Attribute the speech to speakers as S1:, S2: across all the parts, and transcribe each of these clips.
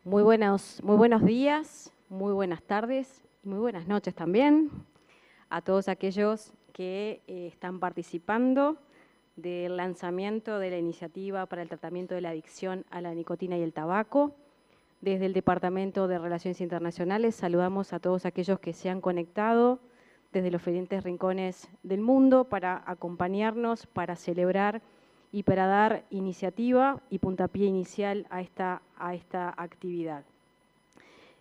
S1: Muy buenos días, muy buenas tardes y muy buenas noches también a todos aquellos que están participando del lanzamiento de la Iniciativa para el Tratamiento de la Adicción a la Nicotina y el Tabaco. Desde el Departamento de Relaciones Internacionales saludamos a todos aquellos que se han conectado desde los diferentes rincones del mundo para acompañarnos, para celebrar y para dar iniciativa y puntapié inicial a esta actividad.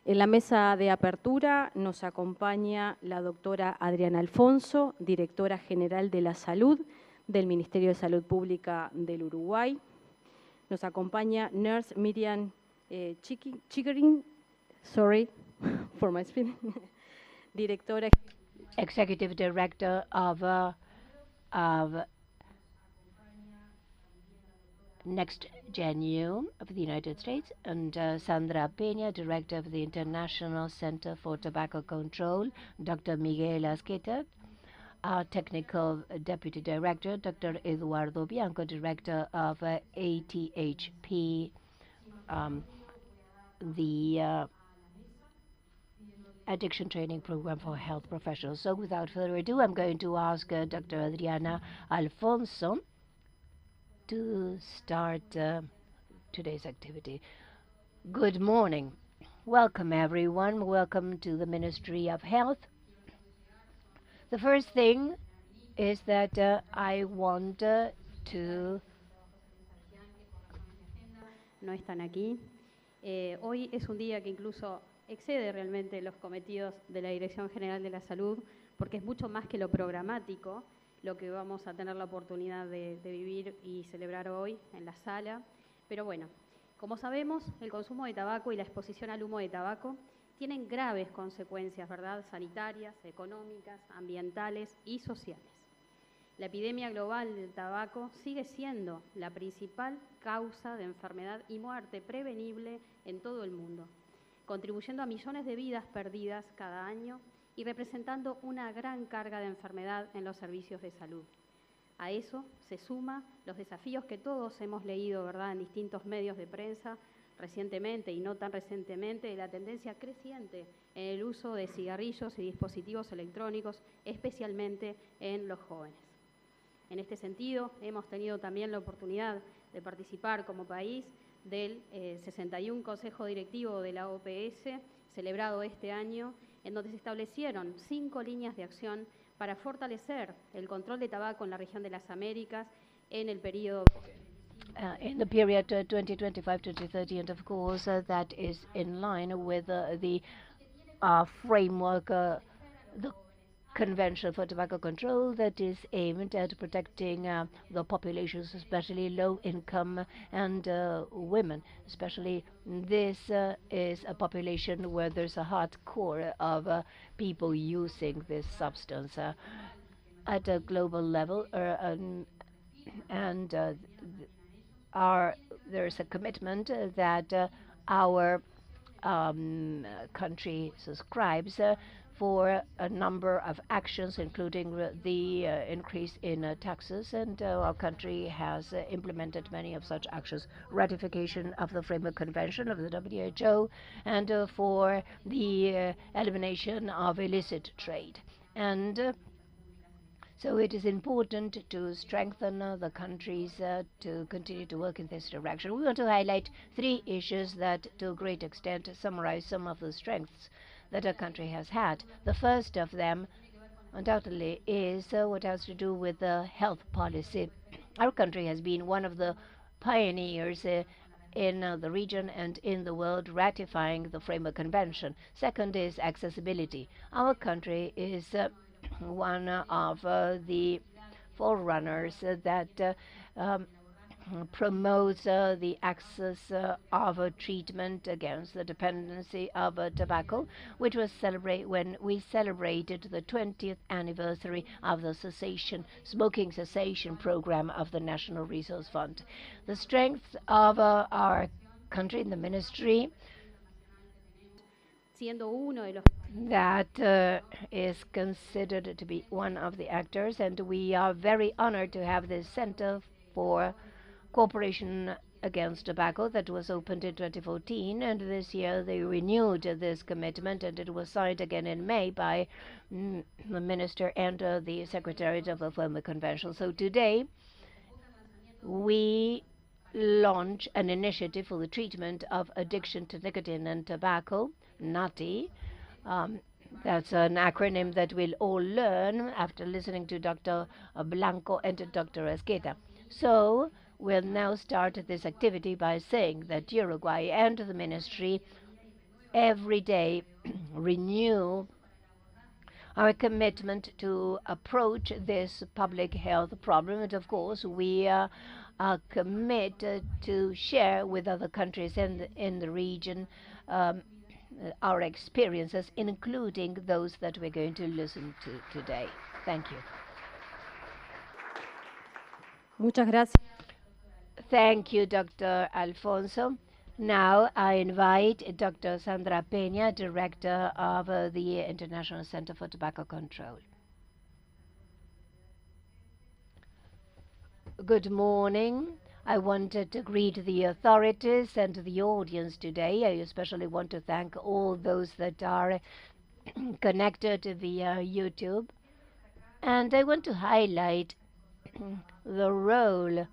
S1: En la mesa de apertura nos acompaña la doctora Adriana Alfonso, directora general de la Salud del Ministerio de Salud Pública del Uruguay. Nos acompaña Nurse Miriam Chickering, sorry for my spelling, directora
S2: Executive Director of Next Gen U of the United States, and Sandra Peña, Director of the International Center for Tobacco Control, Dr. Miguel Asqueta, our Technical Deputy Director, Dr. Eduardo Bianco, Director of ATHP, the Addiction Training Program for Health Professionals. So without further ado, I'm going to ask Dr. Adriana Alfonso to start today's activity. Good morning. Welcome, everyone. Welcome to the Ministry of Health. The first thing is that I want to...
S3: No están aquí. Hoy es un día que incluso excede realmente los cometidos de la Dirección General de la Salud, porque es mucho más que lo programático, lo que vamos a tener la oportunidad de vivir y celebrar hoy en la sala. Pero bueno, como sabemos, el consumo de tabaco y la exposición al humo de tabaco tienen graves consecuencias, ¿verdad?, sanitarias, económicas, ambientales y sociales. La epidemia global del tabaco sigue siendo la principal causa de enfermedad y muerte prevenible en todo el mundo, contribuyendo a millones de vidas perdidas cada año y representando una gran carga de enfermedad en los servicios de salud. A eso se suman los desafíos que todos hemos leído, ¿verdad?, en distintos medios de prensa recientemente y no tan recientemente, de la tendencia creciente en el uso de cigarrillos y dispositivos electrónicos, especialmente en los jóvenes. En este sentido, hemos tenido también la oportunidad de participar como país del 61 Consejo Directivo de la OPS, celebrado este año, en donde se establecieron 5 líneas de acción para fortalecer el control de tabaco en la región de las Américas en el periodo
S2: in the period 2025-2030, and of course that is in line with the framework, the Convention for Tobacco Control, that is aimed at protecting the populations, especially low-income and women. Especially this is a population where there's a hardcore of people using this substance at a global level, and there's a commitment that our country subscribes for a number of actions, including the increase in taxes, and our country has implemented many of such actions. Ratification of the Framework Convention of the WHO, and for the elimination of illicit trade. And so it is important to strengthen the countries to continue to work in this direction. We want to highlight 3 issues that, to a great extent, summarize some of the strengths that our country has had. The first of them, undoubtedly, is what has to do with health policy. Our country has been one of the pioneers in the region and in the world ratifying the Framework Convention. Second is accessibility. Our country is one of the forerunners that promotes the access of treatment against the dependency of tobacco, which was when we celebrated the 20th anniversary of the smoking cessation program of the National Resource Fund. The strength of our country in the ministry
S3: siendo uno de los
S2: that is considered to be one of the actors, and we are very honored to have this Center for Cooperation Against Tobacco that was opened in 2014, and this year they renewed this commitment, and it was signed again in May by the Minister and the Secretariat of the Framework Convention. So today we launch an initiative for the treatment of addiction to nicotine and tobacco, NATI. That's an acronym that we'll all learn after listening to Dr. Blanco and Dr. Esqueta. So we'll now start this activity by saying that Uruguay and the ministry every day renew our commitment to approach this public health problem. And of course, we are committed to share with other countries in the region our experiences, including those that we're going to listen to today. Thank you.
S1: Muchas gracias.
S2: Thank you, Dr. Alfonso. Now I invite Dr. Sandra Peña, Director of the International Center for Tobacco Control. Good morning. I wanted to greet the authorities and the audience today. I especially want to thank all those that are connected via YouTube. And I want to highlight the role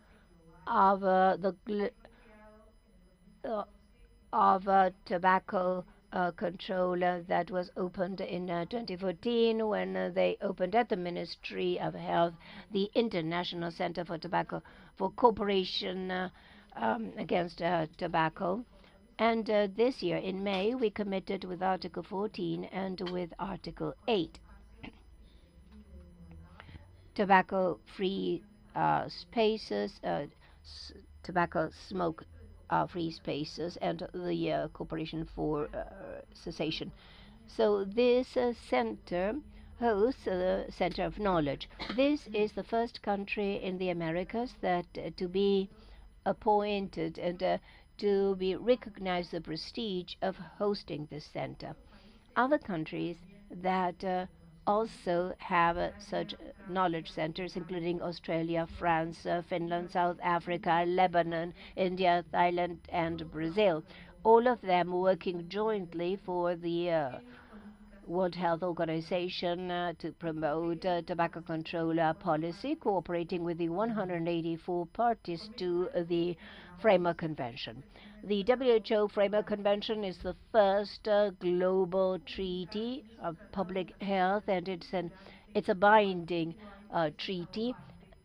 S2: of tobacco control that was opened in 2014 when they opened at the Ministry of Health the International Center for Tobacco for Cooperation Against Tobacco. And this year in May we committed with Article 14 and with Article 8. Tobacco-free spaces, tobacco smoke free spaces, and the cooperation for cessation. So this center hosts a center of knowledge. This is the first country in the Americas that to be appointed and to be recognized the prestige of hosting this center. Other countries that also have such knowledge centers, including Australia, France, Finland, South Africa, Lebanon, India, Thailand, and Brazil. All of them working jointly for the World Health Organization to promote tobacco control policy, cooperating with the 184 parties to the Framework Convention. The WHO Framework Convention is the first global treaty of public health, and it's a binding treaty.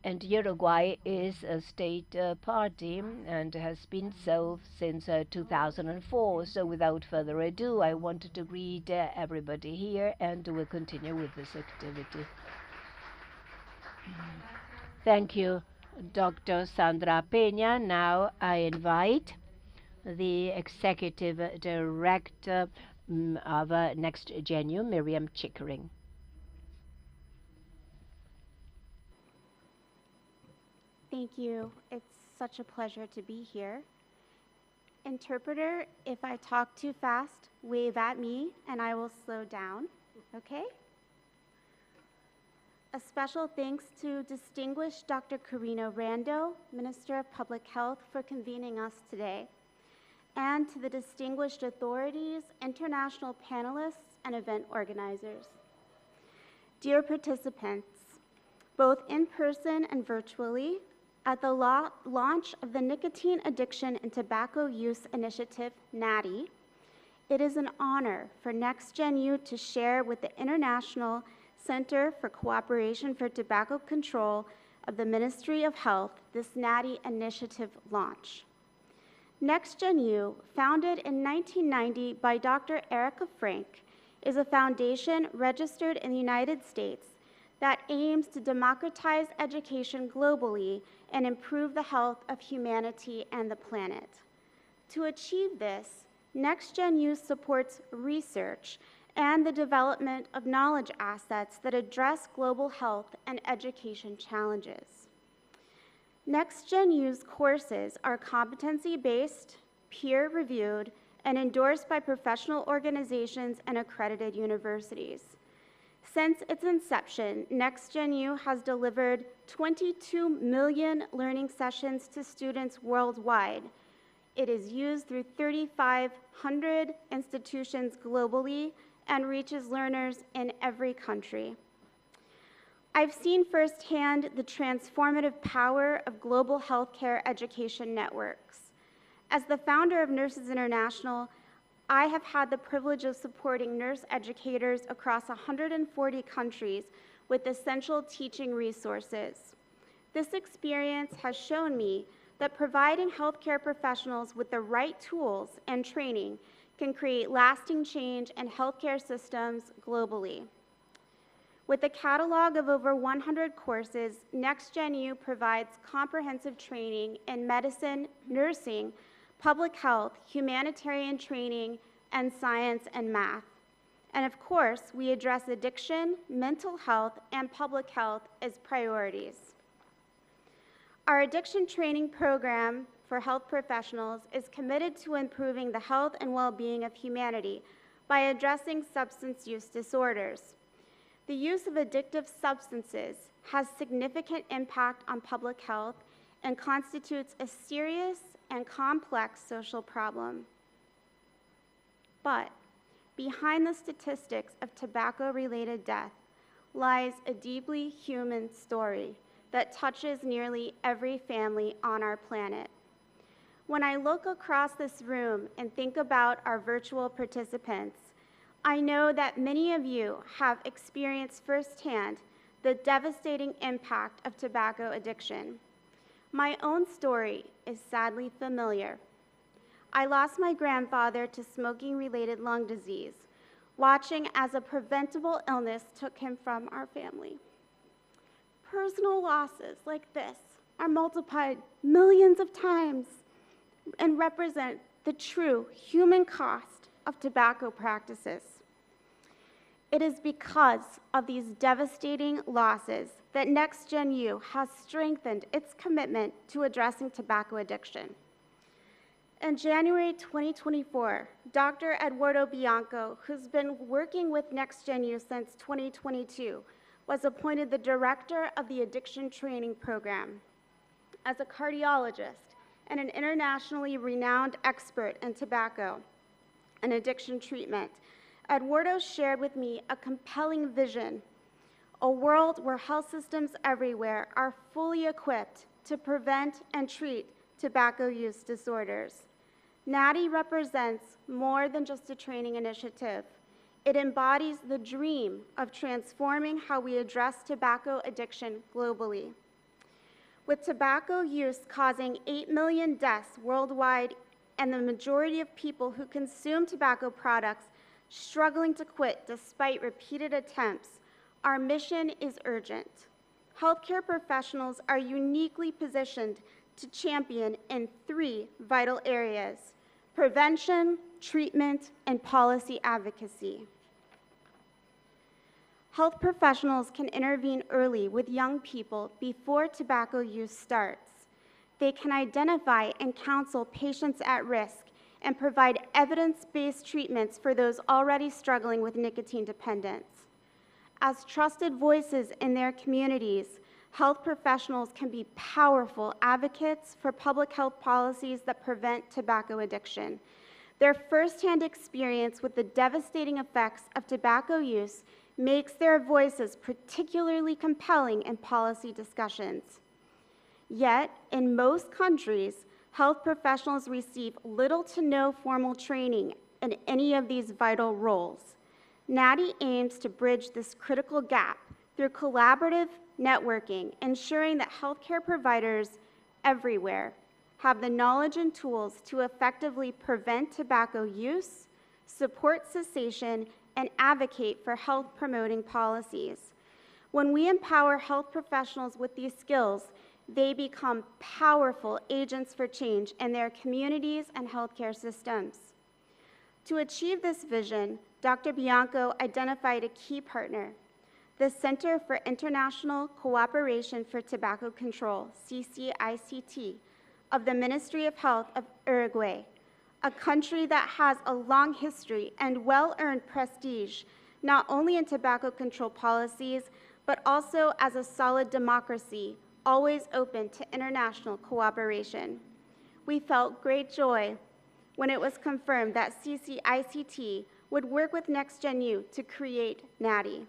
S2: And Uruguay is a state party and has been so since 2004. So without further ado, I wanted to greet everybody here, and we'll continue with this activity. Thank you, Dr. Sandra Peña. Now I invite the Executive Director of Next Genu, Miriam Chickering.
S4: Thank you. It's such a pleasure to be here. Interpreter, if I talk too fast, wave at me and I will slow down, okay? A special thanks to distinguished Dr. Carino Rando, Minister of Public Health, for convening us today, and to the distinguished authorities, international panelists, and event organizers. Dear participants, both in person and virtually, at the launch of the Nicotine Addiction and Tobacco Use Initiative, NATI, it is an honor for NextGenU to share with the International Center for Cooperation for Tobacco Control of the Ministry of Health this NATI initiative launch. NextGenU, founded in 1990 by Dr. Erica Frank, is a foundation registered in the United States that aims to democratize education globally and improve the health of humanity and the planet. To achieve this, NextGenU supports research and the development of knowledge assets that address global health and education challenges. NextGenU's courses are competency-based, peer-reviewed, and endorsed by professional organizations and accredited universities. Since its inception, NextGenU has delivered 22 million learning sessions to students worldwide. It is used through 3,500 institutions globally and reaches learners in every country. I've seen firsthand the transformative power of global healthcare education networks. As the founder of Nurses International, I have had the privilege of supporting nurse educators across 140 countries with essential teaching resources. This experience has shown me that providing healthcare professionals with the right tools and training can create lasting change in healthcare systems globally. With a catalog of over 100 courses, NextGenU provides comprehensive training in medicine, nursing, public health, humanitarian training, and science and math. And of course, we address addiction, mental health, and public health as priorities. Our addiction training program for health professionals is committed to improving the health and well-being of humanity by addressing substance use disorders. The use of addictive substances has significant impact on public health and constitutes a serious and complex social problem. But behind the statistics of tobacco-related death lies a deeply human story that touches nearly every family on our planet. When I look across this room and think about our virtual participants, I know that many of you have experienced firsthand the devastating impact of tobacco addiction. My own story is sadly familiar. I lost my grandfather to smoking-related lung disease, watching as a preventable illness took him from our family. Personal losses like this are multiplied millions of times and represent the true human cost of tobacco practices. It is because of these devastating losses that NextGenU has strengthened its commitment to addressing tobacco addiction. In January 2024, Dr. Eduardo Bianco, who's been working with NextGenU since 2022, was appointed the director of the addiction training program. As a cardiologist and an internationally renowned expert in tobacco and addiction treatment, Eduardo shared with me a compelling vision, a world where health systems everywhere are fully equipped to prevent and treat tobacco use disorders. NATI represents more than just a training initiative. It embodies the dream of transforming how we address tobacco addiction globally. With tobacco use causing 8 million deaths worldwide and the majority of people who consume tobacco products struggling to quit despite repeated attempts, our mission is urgent. Healthcare professionals are uniquely positioned to champion in 3 vital areas: prevention, treatment, and policy advocacy. Health professionals can intervene early with young people before tobacco use starts. They can identify and counsel patients at risk and provide evidence-based treatments for those already struggling with nicotine dependence. As trusted voices in their communities, health professionals can be powerful advocates for public health policies that prevent tobacco addiction. Their firsthand experience with the devastating effects of tobacco use makes their voices particularly compelling in policy discussions. Yet, in most countries, health professionals receive little to no formal training in any of these vital roles. NATI aims to bridge this critical gap through collaborative networking, ensuring that healthcare providers everywhere have the knowledge and tools to effectively prevent tobacco use, support cessation, and advocate for health-promoting policies. When we empower health professionals with these skills, they become powerful agents for change in their communities and healthcare systems. To achieve this vision, Dr. Bianco identified a key partner, the Center for International Cooperation for Tobacco Control, CCICT, of the Ministry of Health of Uruguay, a country that has a long history and well-earned prestige, not only in tobacco control policies, but also as a solid democracy, always open to international cooperation. We felt great joy when it was confirmed that CCICT would work with NextGenU to create NATI.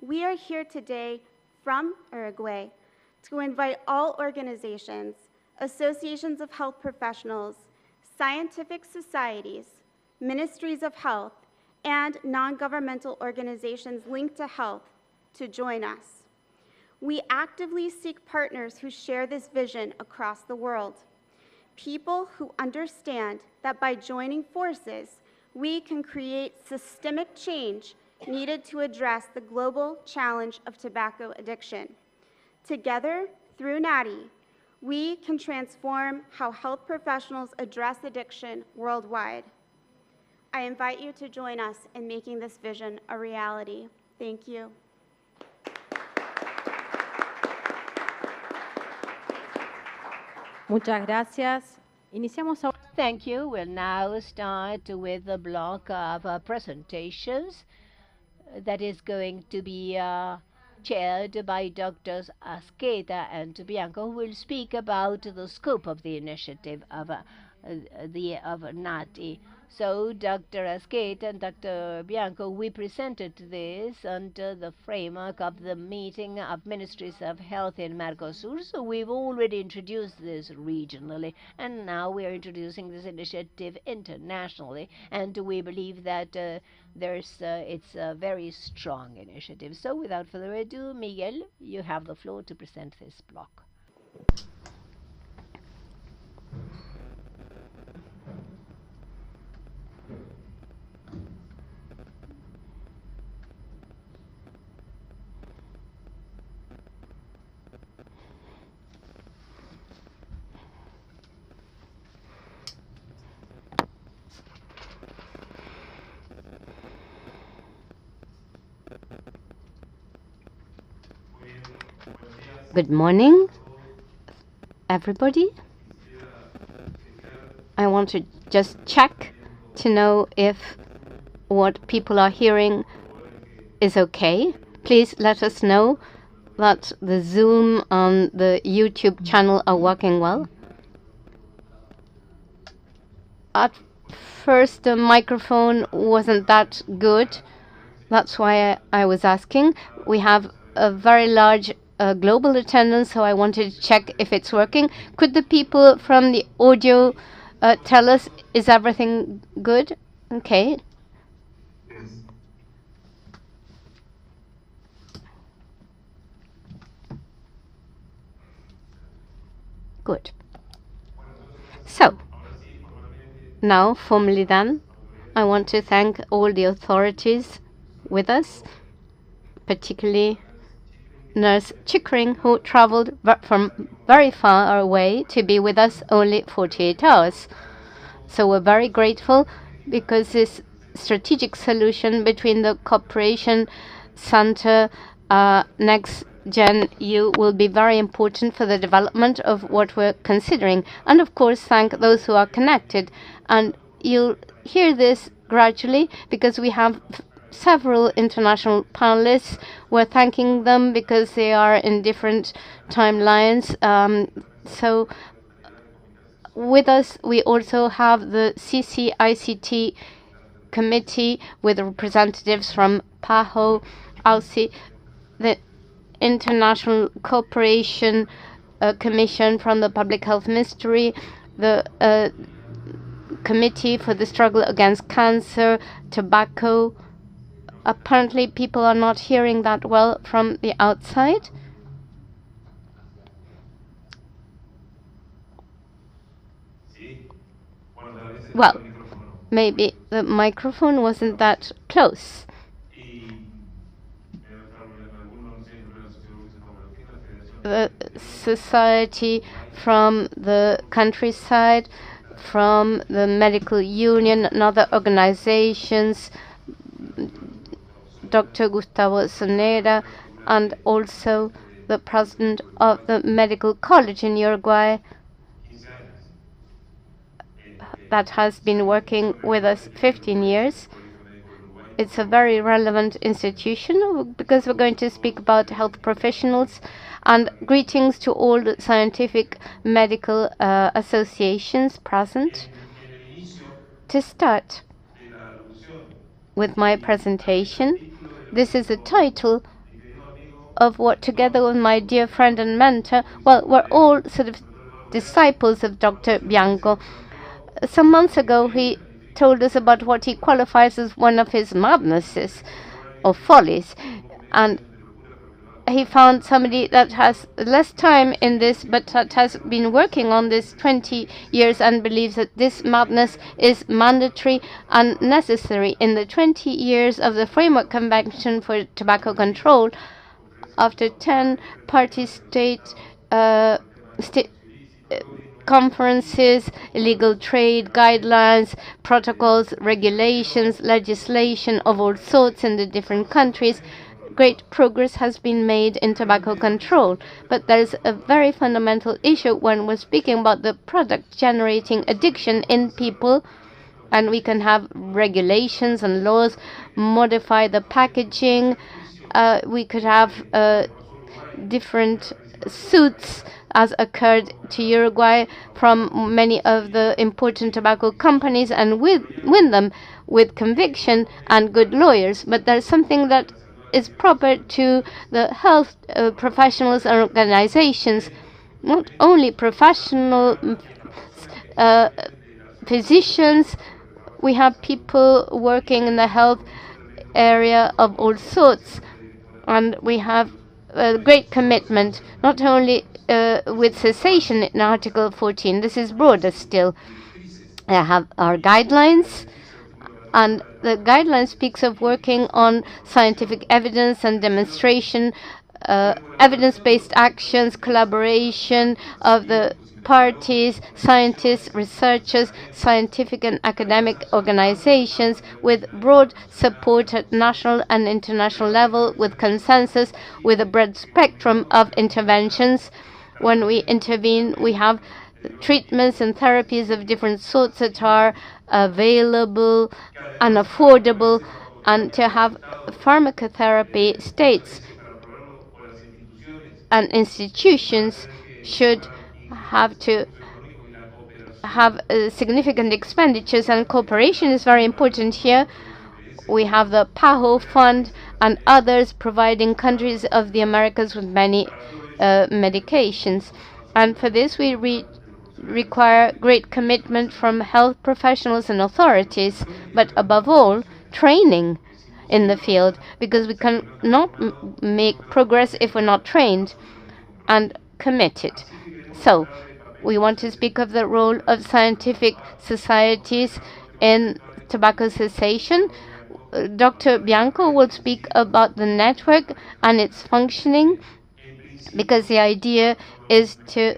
S4: We are here today from Uruguay to invite all organizations, associations of health professionals, scientific societies, ministries of health, and non-governmental organizations linked to health to join us. We actively seek partners who share this vision across the world, people who understand that by joining forces, we can create systemic change needed to address the global challenge of tobacco addiction. Together, through NATI, we can transform how health professionals address addiction worldwide. I invite you to join us in making this vision a reality. Thank you.
S1: Muchas gracias. Iniciamos ahora.
S2: Thank you. We'll now start with the block of presentations that is going to be chaired by Drs. Asqueta and Bianco, who will speak about the scope of the initiative of NATI. So, Dr. Asqueta and Dr. Bianco, we presented this under the framework of the meeting of Ministries of Health in Mercosur. So we've already introduced this regionally, and now we are introducing this initiative internationally. And we believe that it's a very strong initiative. So, without further ado, Miguel, you have the floor to present this block.
S5: Good morning, everybody. I want to just check to know if what people are hearing is okay. Please let us know that the Zoom and the YouTube channel are working well. At first, the microphone wasn't that good. That's why I was asking. We have a very large global attendance, so I wanted to check if it's working. Could the people from the audio tell us, is everything good? Okay. Good. So, now, formally then, I want to thank all the authorities with us, particularly Nurse Chickering, who traveled from very far away to be with us only 48 hours. So we're very grateful, because this strategic solution between the Cooperation Center, NextGenU, will be very important for the development of what we're considering. And of course, thank those who are connected. And you'll hear this gradually, because we have several international panelists. We're thanking them because they are in different timelines. So with us, we also have the CCICT committee with representatives from PAHO, ALSI, the International Cooperation Commission from the Public Health Ministry, the Committee for the Struggle Against Cancer, Tobacco. Apparently, people are not hearing that well from the outside. Well, maybe the microphone wasn't that close. The society from the countryside, from the medical union and other organizations, Dr. Gustavo Sonera, and also the president of the Medical College in Uruguay, that has been working with us 15 years. It's a very relevant institution because we're going to speak about health professionals. And greetings to all the scientific medical associations present. To start with my presentation, this is the title of what, together with my dear friend and mentor, well, we're all sort of disciples of Dr. Bianco. Some months ago, he told us about what he qualifies as one of his madnesses or follies. And he found somebody that has less time in this, but that has been working on this 20 years and believes that this madness is mandatory and necessary. In the 20 years of the Framework Convention for Tobacco Control, after 10 party states, conferences, illegal trade guidelines, protocols, regulations, legislation of all sorts in the different countries, great progress has been made in tobacco control. But there's a very fundamental issue when we're speaking about the product generating addiction in people, and we can have regulations and laws, modify the packaging, we could have different suits as occurred to Uruguay from many of the important tobacco companies and win them with conviction and good lawyers. But there's something that is proper to the health professionals and organizations, not only professional physicians. We have people working in the health area of all sorts, and we have a great commitment, not only with cessation in Article 14. This is broader still. I have our guidelines, and the guideline speaks of working on scientific evidence and demonstration, evidence-based actions, collaboration of the parties, scientists, researchers, scientific and academic organizations, with broad support at national and international level, with consensus, with a broad spectrum of interventions. When we intervene, we have treatments and therapies of different sorts that are available and affordable, and to have pharmacotherapy, states and institutions should have to have significant expenditures, and cooperation is very important here. We have the PAHO Fund and others providing countries of the Americas with many medications. And for this we require great commitment from health professionals and authorities, but above all, training in the field, because we cannot make progress if we're not trained and committed. So, we want to speak of the role of scientific societies in tobacco cessation. Dr. Bianco will speak about the network and its functioning, because the idea is to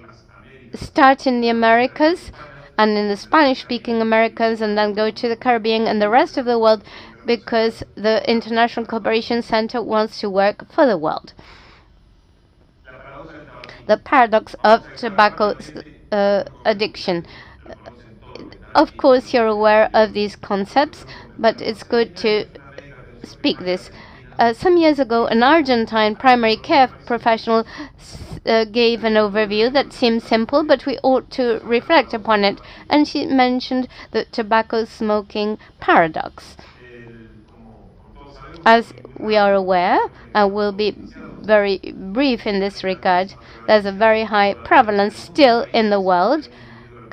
S5: start in the Americas and in the Spanish-speaking Americas, and then go to the Caribbean and the rest of the world, because the International Cooperation Center wants to work for the world. The paradox of tobacco addiction. Of course, you're aware of these concepts, but it's good to speak this. Some years ago, an Argentine primary care professional gave an overview that seemed simple, but we ought to reflect upon it. And she mentioned the tobacco smoking paradox. As we are aware, and will be very brief in this regard, there's a very high prevalence still in the world.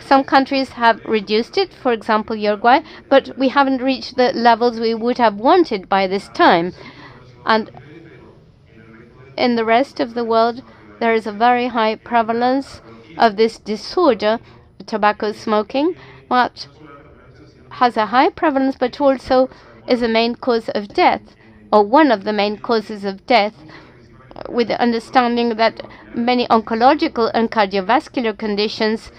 S5: Some countries have reduced it, for example Uruguay, but we haven't reached the levels we would have wanted by this time. And in the rest of the world, there is a very high prevalence of this disorder, tobacco smoking, that has a high prevalence but also is a main cause of death, or one of the main causes of death, with the understanding that many oncological and cardiovascular conditions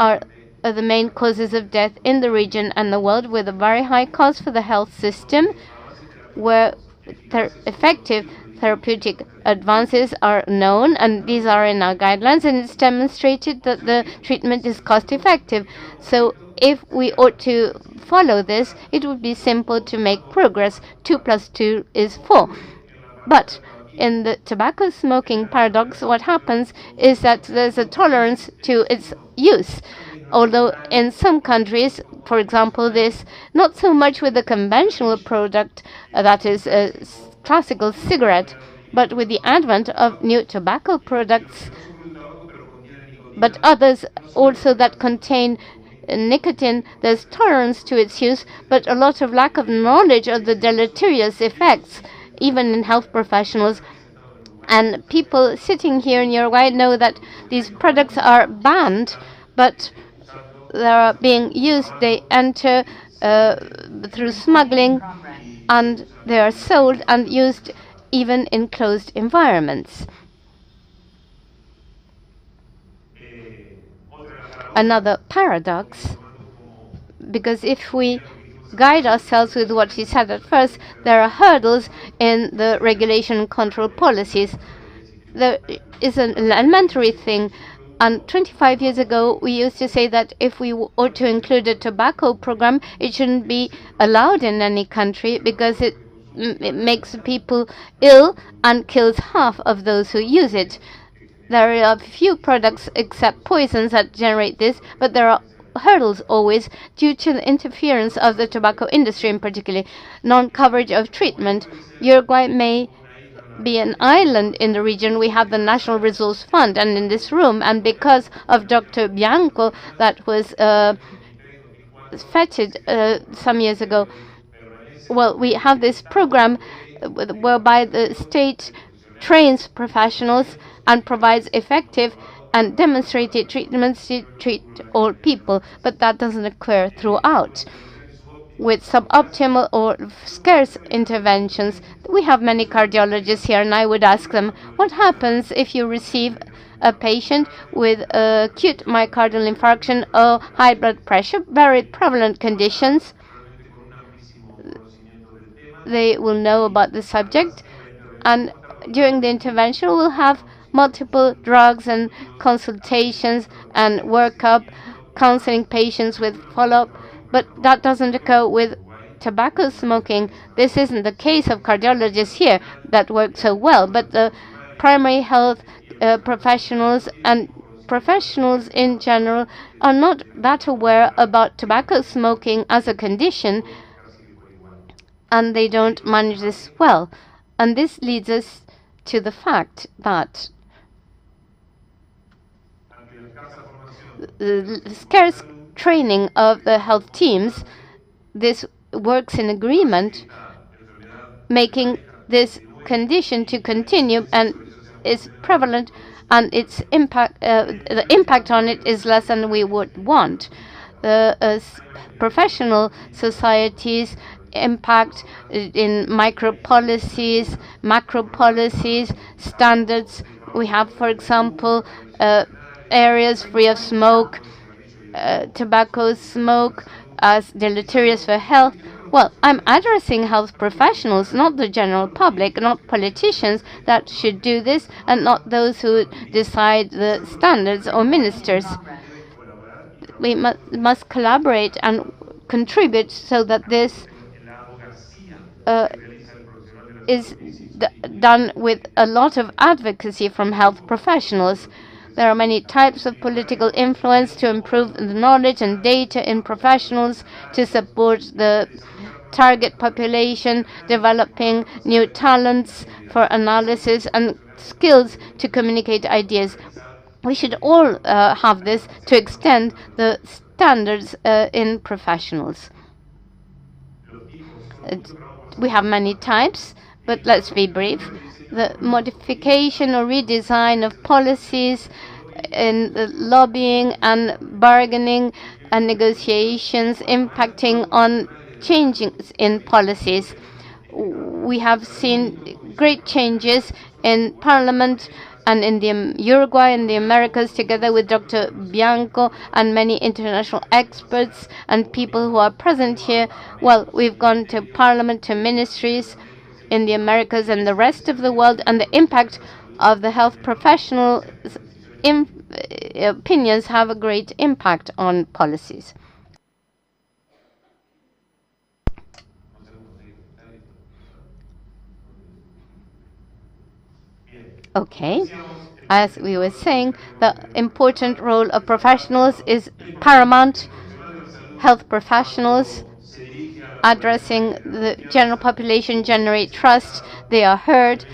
S5: are the main causes of death in the region and the world, with a very high cost for the health system, where effective therapeutic advances are known, and these are in our guidelines, and it's demonstrated that the treatment is cost effective. So if we ought to follow this, it would be simple to make progress. 2 plus 2 is 4. But in the tobacco smoking paradox, what happens is that there's a tolerance to its use. Although in some countries, for example, this, not so much with the conventional product, that is a classical cigarette, but with the advent of new tobacco products, but others also that contain nicotine, there's tolerance to its use, but a lot of lack of knowledge of the deleterious effects, even in health professionals. And people sitting here in Uruguay know that these products are banned, but they are being used. They enter through smuggling, and they are sold and used even in closed environments. Another paradox, because if we guide ourselves with what he said at first, there are hurdles in the regulation and control policies. There is an elementary thing, and 25 years ago we used to say that if we ought to include a tobacco program, it shouldn't be allowed in any country because it makes people ill and kills half of those who use it. There are few products except poisons that generate this, but there are hurdles always due to the interference of the tobacco industry, in particular non-coverage of treatment. Uruguay may be an island in the region. We have the National Resource Fund, and in this room, and because of Dr. Bianco that was feted some years ago, well, we have this program whereby the state trains professionals and provides effective and demonstrated treatments to treat all people, but that doesn't occur throughout. With suboptimal or scarce interventions, we have many cardiologists here, and I would ask them, what happens if you receive a patient with acute myocardial infarction or high blood pressure, very prevalent conditions? They will know about the subject, and during the intervention we'll have multiple drugs and consultations and workup, counseling patients with follow-up, but that doesn't occur with tobacco smoking. This isn't the case of cardiologists here that work so well, but the primary health professionals and professionals in general are not that aware about tobacco smoking as a condition, and they don't manage this well. And this leads us to the fact that the scarce training of the health teams, this works in agreement, making this condition to continue and is prevalent, and its impact, the impact on it is less than we would want. The professional societies impact in micro policies, macro policies, standards. We have, for example, areas free of smoke, tobacco smoke as deleterious for health. Well, I'm addressing health professionals, not the general public, not politicians that should do this, and not those who decide the standards or ministers. We must collaborate and contribute so that this is done with a lot of advocacy from health professionals. There are many types of political influence to improve the knowledge and data in professionals, to support the target population, developing new talents for analysis and skills to communicate ideas. We should all have this to extend the standards in professionals. We have many types, but let's be brief. The modification or redesign of policies in the lobbying and bargaining and negotiations impacting on changes in policies. We have seen great changes in Parliament and in the Uruguay and the Americas, together with Dr. Bianco and many international experts and people who are present here. Well, we've gone to Parliament, to ministries, in the Americas and the rest of the world, and the impact of the health professionals' opinions have a great impact on policies. Okay, as we were saying, the important role of professionals is paramount. Health professionals addressing the general population generate trust. They are heard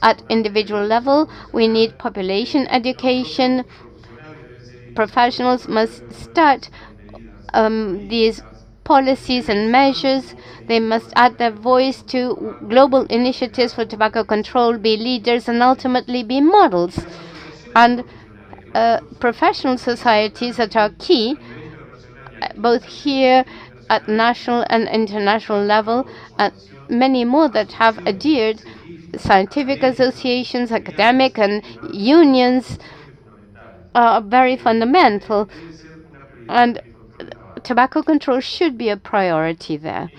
S5: at individual level. We need population education. Professionals must start these policies and measures. They must add their voice to global initiatives for tobacco control, be leaders, and ultimately be models. And professional societies that are key, both here at national and international level, and many more that have adhered, scientific associations, academic and unions, are very fundamental. And tobacco control should be a priority there.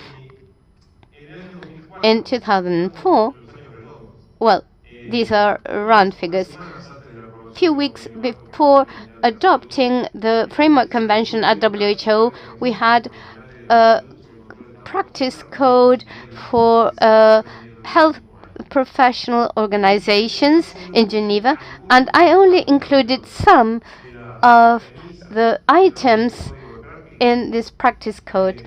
S5: In 2004, well, these are round figures. Few weeks before adopting the framework convention at WHO, we had a practice code for health professional organizations in Geneva, and I only included some of the items in this practice code.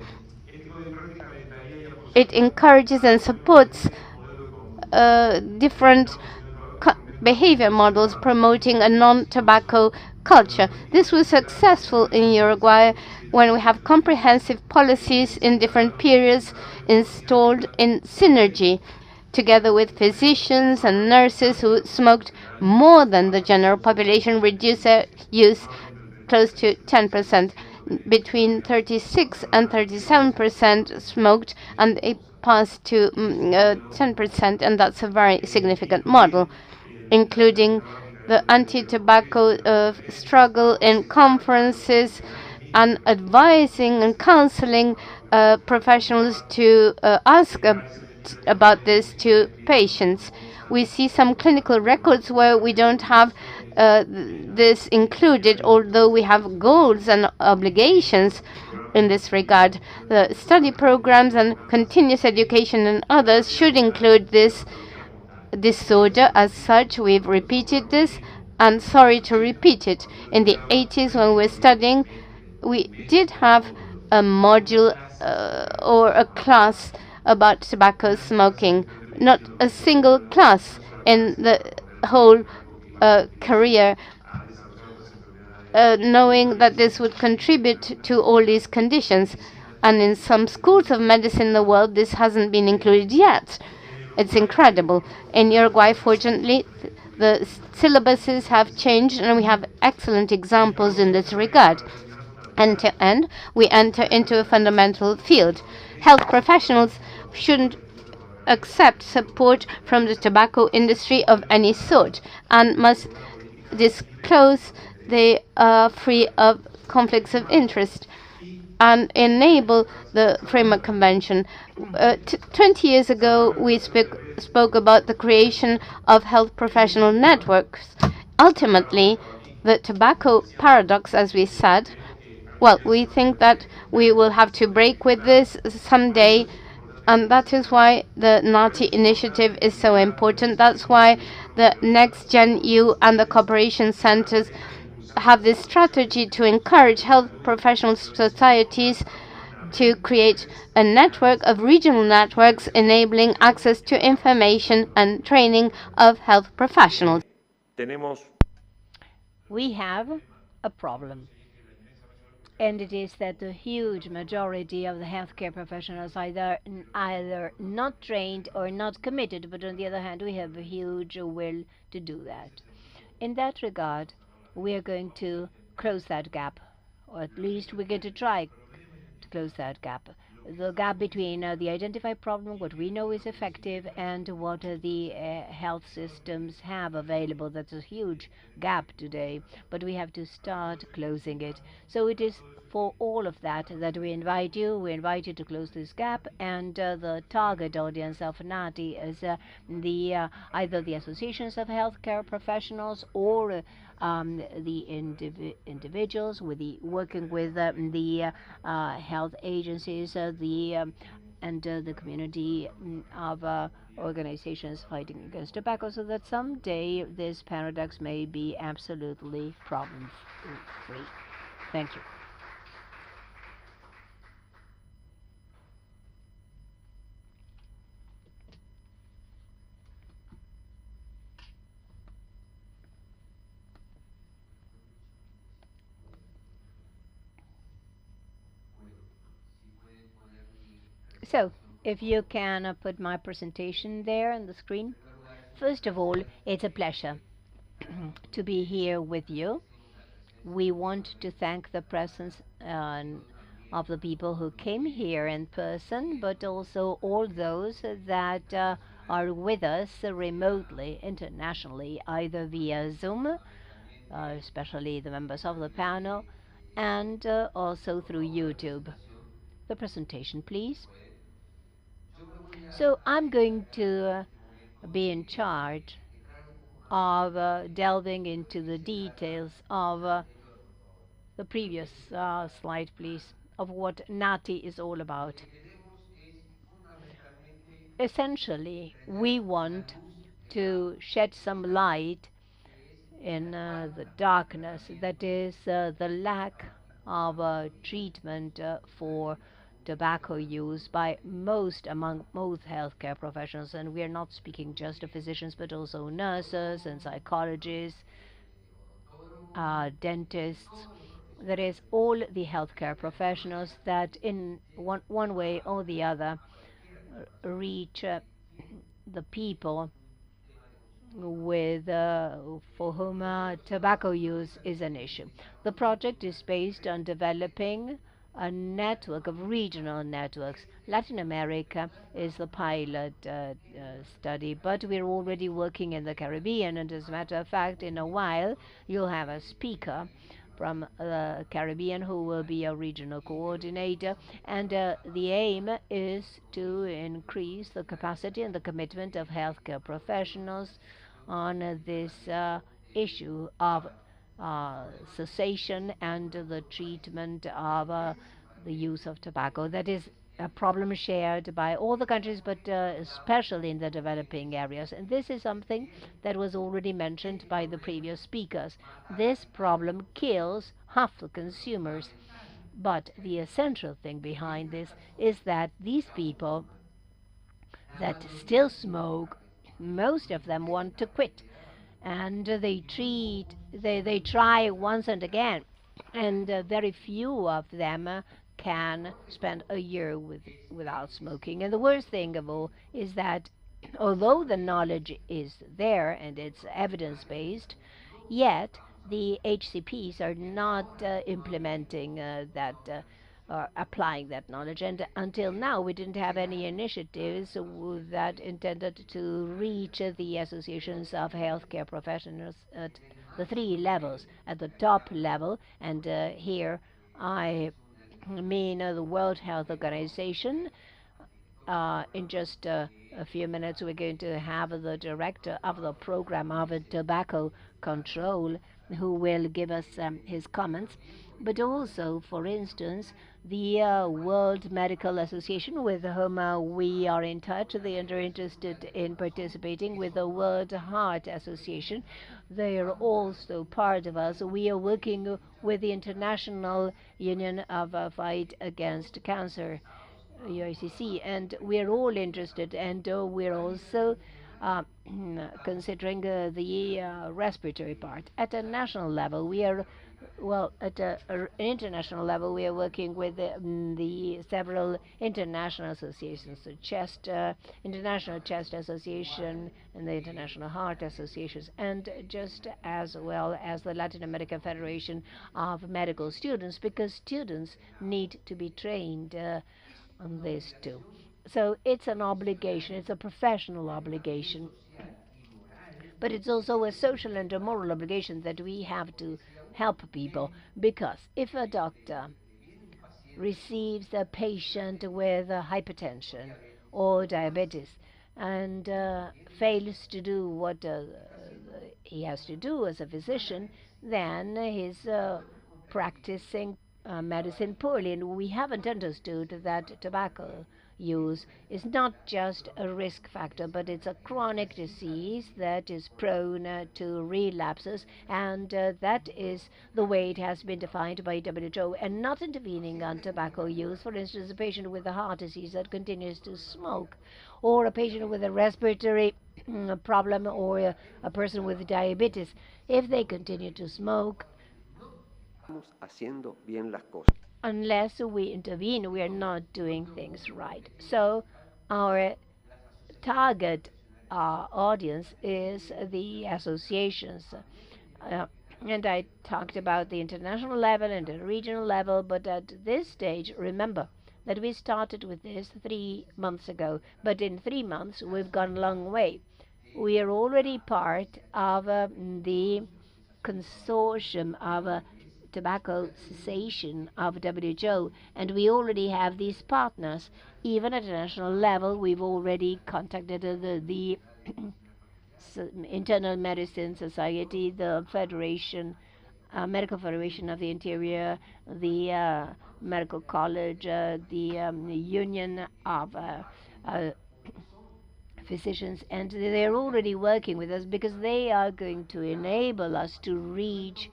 S5: It encourages and supports different behavior models promoting a non-tobacco culture. This was successful in Uruguay when we have comprehensive policies in different periods installed in synergy, together with physicians and nurses who smoked more than the general population, reduced their use close to 10%. Between 36 and 37% smoked, and it passed to 10%, and that's a very significant model, including the anti-tobacco struggle in conferences and advising and counseling professionals to ask about this to patients. We see some clinical records where we don't have this included, although we have goals and obligations in this regard. The study programs and continuous education and others should include this disorder as such. We've repeated this, and sorry to repeat it. In the 80s, when we were studying, we did have a module or a class about tobacco smoking. Not a single class in the whole career, knowing that this would contribute to all these conditions. And in some schools of medicine in the world, this hasn't been included yet. It's incredible. In Uruguay, fortunately, the syllabuses have changed, and we have excellent examples in this regard. End to end, we enter into a fundamental field. Health professionals shouldn't accept support from the tobacco industry of any sort and must disclose they are free of conflicts of interest and enable the Framework Convention. 20 years ago, we spoke about the creation of health professional networks. Ultimately, the tobacco paradox, as we said, well, we think that we will have to break with this someday, and that is why the NATI initiative is so important. That's why the Next Gen EU and the cooperation centers have this strategy to encourage health professional societies to create a network of regional networks enabling access to information and training of health professionals.
S2: We have a problem, and it is that the huge majority of the healthcare professionals either not trained or not committed, but on the other hand, we have a huge will to do that. In that regard, we are going to close that gap, or at least we're going to try to close that gap. The gap between the identified problem, what we know is effective, and what the health systems have available. That's a huge gap today, but we have to start closing it. So it is for all of that we invite you to close this gap, and the target audience of NATI is either the associations of healthcare professionals or the individuals working with the health agencies, and the community of organizations fighting against tobacco, so that someday this paradox may be absolutely problem-free. Thank you. So, if you can put my presentation there on the screen. First of all, it's a pleasure to be here with you. We want to thank the presence of the people who came here in person, but also all those that are with us remotely, internationally, either via Zoom, especially the members of the panel, and also through YouTube. The presentation, please. So I'm going to be in charge of delving into the details of the previous slide, please, of what NATI is all about. Essentially, we want to shed some light in the darkness, that is, the lack of treatment for tobacco use by among most healthcare professionals, and we are not speaking just of physicians, but also nurses and psychologists, dentists, that is, all the healthcare professionals that in one way or the other reach the people for whom tobacco use is an issue. The project is based on developing a network of regional networks. Latin America is the pilot study, but we're already working in the Caribbean, and as a matter of fact, in a while, you'll have a speaker from the Caribbean who will be a regional coordinator, and the aim is to increase the capacity and the commitment of healthcare professionals on this issue of cessation and the treatment of the use of tobacco. That is a problem shared by all the countries, but especially in the developing areas. And this is something that was already mentioned by the previous speakers. This problem kills half the consumers. But the essential thing behind this is that these people that still smoke, most of them want to quit, and they try once and again, and very few of them can spend a year without smoking. And the worst thing of all is that although the knowledge is there and it's evidence-based, yet the HCPs are not implementing that applying that knowledge. And until now, we didn't have any initiatives that intended to reach the associations of healthcare professionals at the three levels. At the top level, and here I mean the World Health Organization. In just a few minutes, we're going to have the director of the program of tobacco control who will give us his comments. But also, for instance, the World Medical Association, with whom we are in touch. They are interested in participating with the World Heart Association. They are also part of us. We are working with the International Union of Fight Against Cancer, UICC, and we're all interested, and we're also considering the respiratory part. At a national level, we are at an international level, we are working with the several international associations, the International Chest Association and the International Heart Associations, and just as well as the Latin American Federation of Medical Students, because students need to be trained on this too. So it's an obligation, it's a professional obligation, but it's also a social and a moral obligation that we have to help people, because if a doctor receives a patient with hypertension or diabetes and fails to do what he has to do as a physician, then he's practicing medicine poorly. And we haven't understood that tobacco use is not just a risk factor, but it's a chronic disease that is prone to relapses, and that is the way it has been defined by WHO. And not intervening on tobacco use, for instance, a patient with a heart disease that continues to smoke, or a patient with a respiratory problem, or a person with diabetes, if they continue to smoke,
S6: haciendo bien las cosas.
S2: Unless we intervene, we are not doing things right. So our target audience is the associations. And I talked about the international level and the regional level, but at this stage, remember that we started with this 3 months ago, but in 3 months we've gone a long way. We are already part of the consortium of tobacco cessation of WHO, and we already have these partners. Even at a national level, we've already contacted the Internal Medicine Society, the Federation, Medical Federation of the Interior, the Medical College, the Union of Physicians, and they're already working with us because they are going to enable us to reach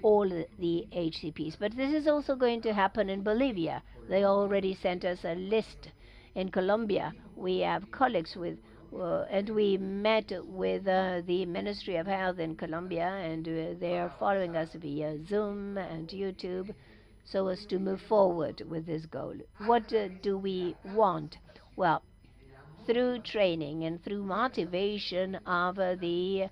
S2: all the HCPs. But this is also going to happen in Bolivia. They already sent us a list. In Colombia, we have colleagues with, and we met with the Ministry of Health in Colombia, and they are following us via Zoom and YouTube so as to move forward with this goal. What do we want? Well, through training and through motivation of the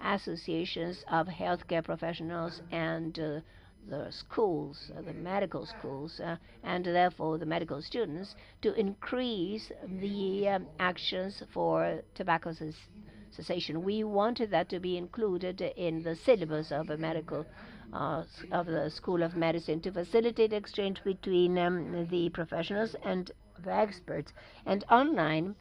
S2: associations of healthcare professionals and the schools, the medical schools, and therefore the medical students, to increase the actions for tobacco cessation. We wanted that to be included in the syllabus of a medical of the School of Medicine to facilitate exchange between the professionals and the experts. And online,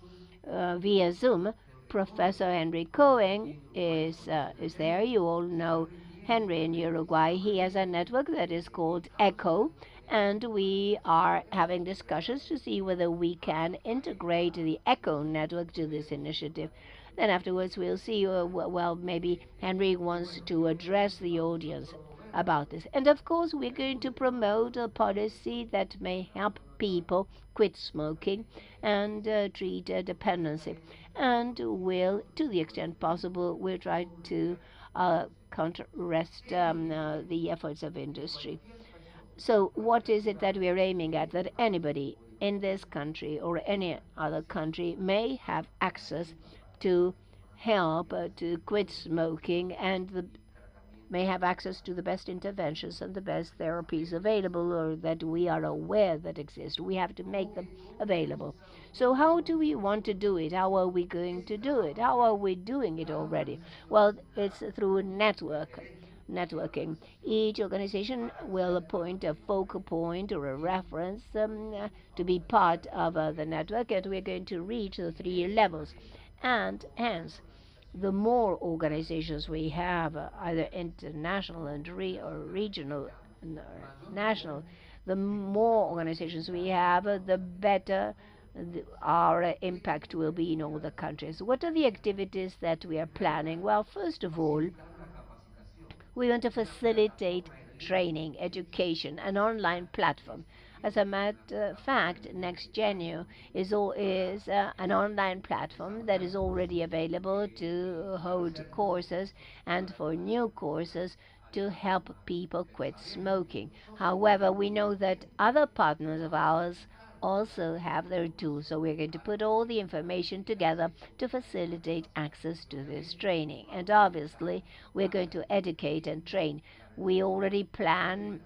S2: via Zoom, Professor Henry Cohen is there. You all know Henry in Uruguay. He has a network that is called ECHO, and we are having discussions to see whether we can integrate the ECHO network to this initiative. Then afterwards we'll see, well, maybe Henry wants to address the audience about this. And of course we're going to promote a policy that may help people quit smoking and treat dependency. And will, to the extent possible, we'll try to counter-arrest the efforts of industry. So what is it that we're aiming at? That anybody in this country or any other country may have access to help to quit smoking, and may have access to the best interventions and the best therapies available, or that we are aware that exist. We have to make them available. So how do we want to do it? How are we going to do it? How are we doing it already? Well, it's through networking. Each organization will appoint a focal point or a reference to be part of the network, and we're going to reach the 3 levels. And hence, the more organizations we have, either international and or regional and national, the more organizations we have, the better our impact will be in all the countries. What are the activities that we are planning? Well, first of all, we want to facilitate training, education, an online platform. As a matter of fact, Next Genu is an online platform that is already available to hold courses and for new courses to help people quit smoking. However, we know that other partners of ours also have their tools, so we're going to put all the information together to facilitate access to this training. And obviously, we're going to educate and train. We already plan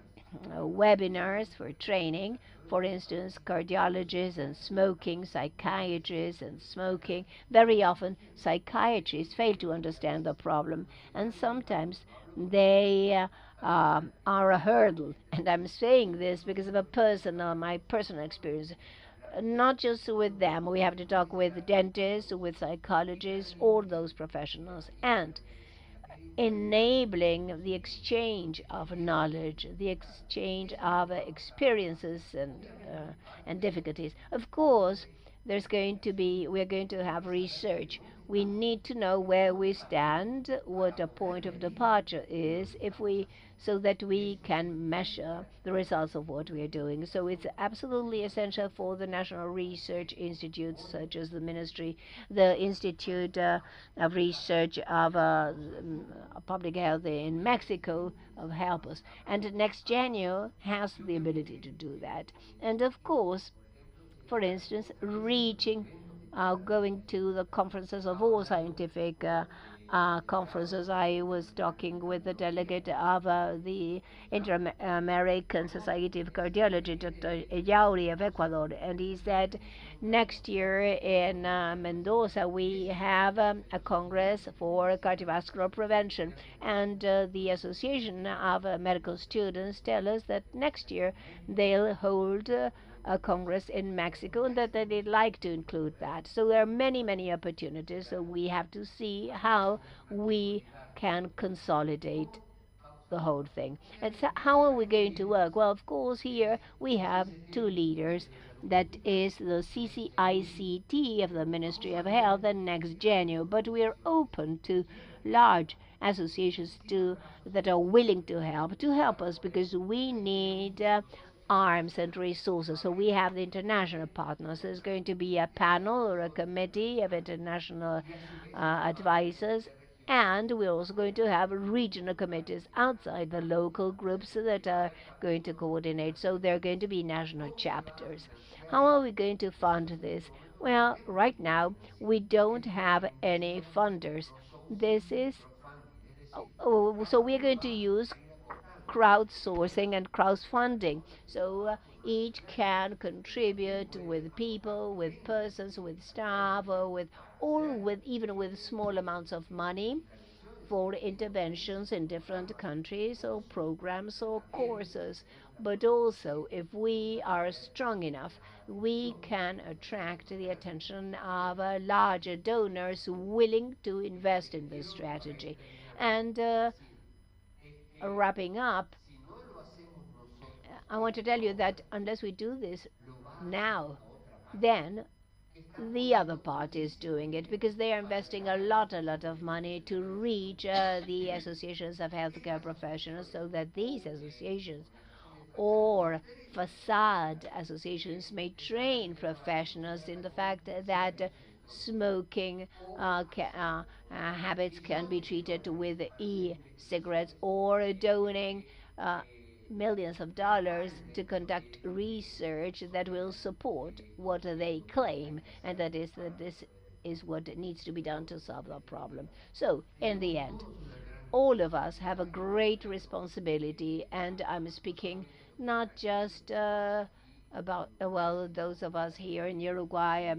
S2: webinars for training, for instance, cardiologists and smoking, psychiatrists and smoking. Very often, psychiatrists fail to understand the problem, and sometimes they are a hurdle. And I'm saying this because of my personal experience. Not just with them, we have to talk with dentists, with psychologists, all those professionals, and enabling the exchange of knowledge, the exchange of experiences and difficulties. Of course, we're going to have research. We need to know where we stand, what a point of departure is, so that we can measure the results of what we are doing. So it's absolutely essential for the national research institutes, such as the Ministry, the Institute of Research of Public Health in Mexico, of help us. And next January has the ability to do that. And of course, for instance, going to the conferences of all scientific conferences. I was talking with the delegate of the Inter-American Society of Cardiology, Dr. Yauri of Ecuador, and he said next year in Mendoza we have a congress for cardiovascular prevention, and the Association of Medical Students tell us that next year they'll hold a congress in Mexico, and that they'd like to include that. So there are many, many opportunities. So we have to see how we can consolidate the whole thing. And so how are we going to work? Well, of course, here we have two leaders. That is the CCICT of the Ministry of Health and Next Genio. But we are open to large associations that are willing to help us, because we need arms and resources. So we have the international partners. There's going to be a panel or a committee of international advisors, and we're also going to have regional committees outside the local groups that are going to coordinate. So there are going to be national chapters. How are we going to fund this? Well, right now we don't have any funders. So we're going to use crowdsourcing and crowdfunding. So each can contribute with people, with persons, with staff, or with even with small amounts of money for interventions in different countries or programs or courses. But also, if we are strong enough, we can attract the attention of larger donors willing to invest in this strategy. And wrapping up, I want to tell you that unless we do this now, then the other party is doing it, because they are investing a lot of money to reach the associations of healthcare professionals, so that these associations or facade associations may train professionals in the fact that smoking habits can be treated with e-cigarettes, or donating millions of dollars to conduct research that will support what they claim, and that this is what needs to be done to solve the problem. So, in the end, all of us have a great responsibility, and I'm speaking not just about those of us here in Uruguay,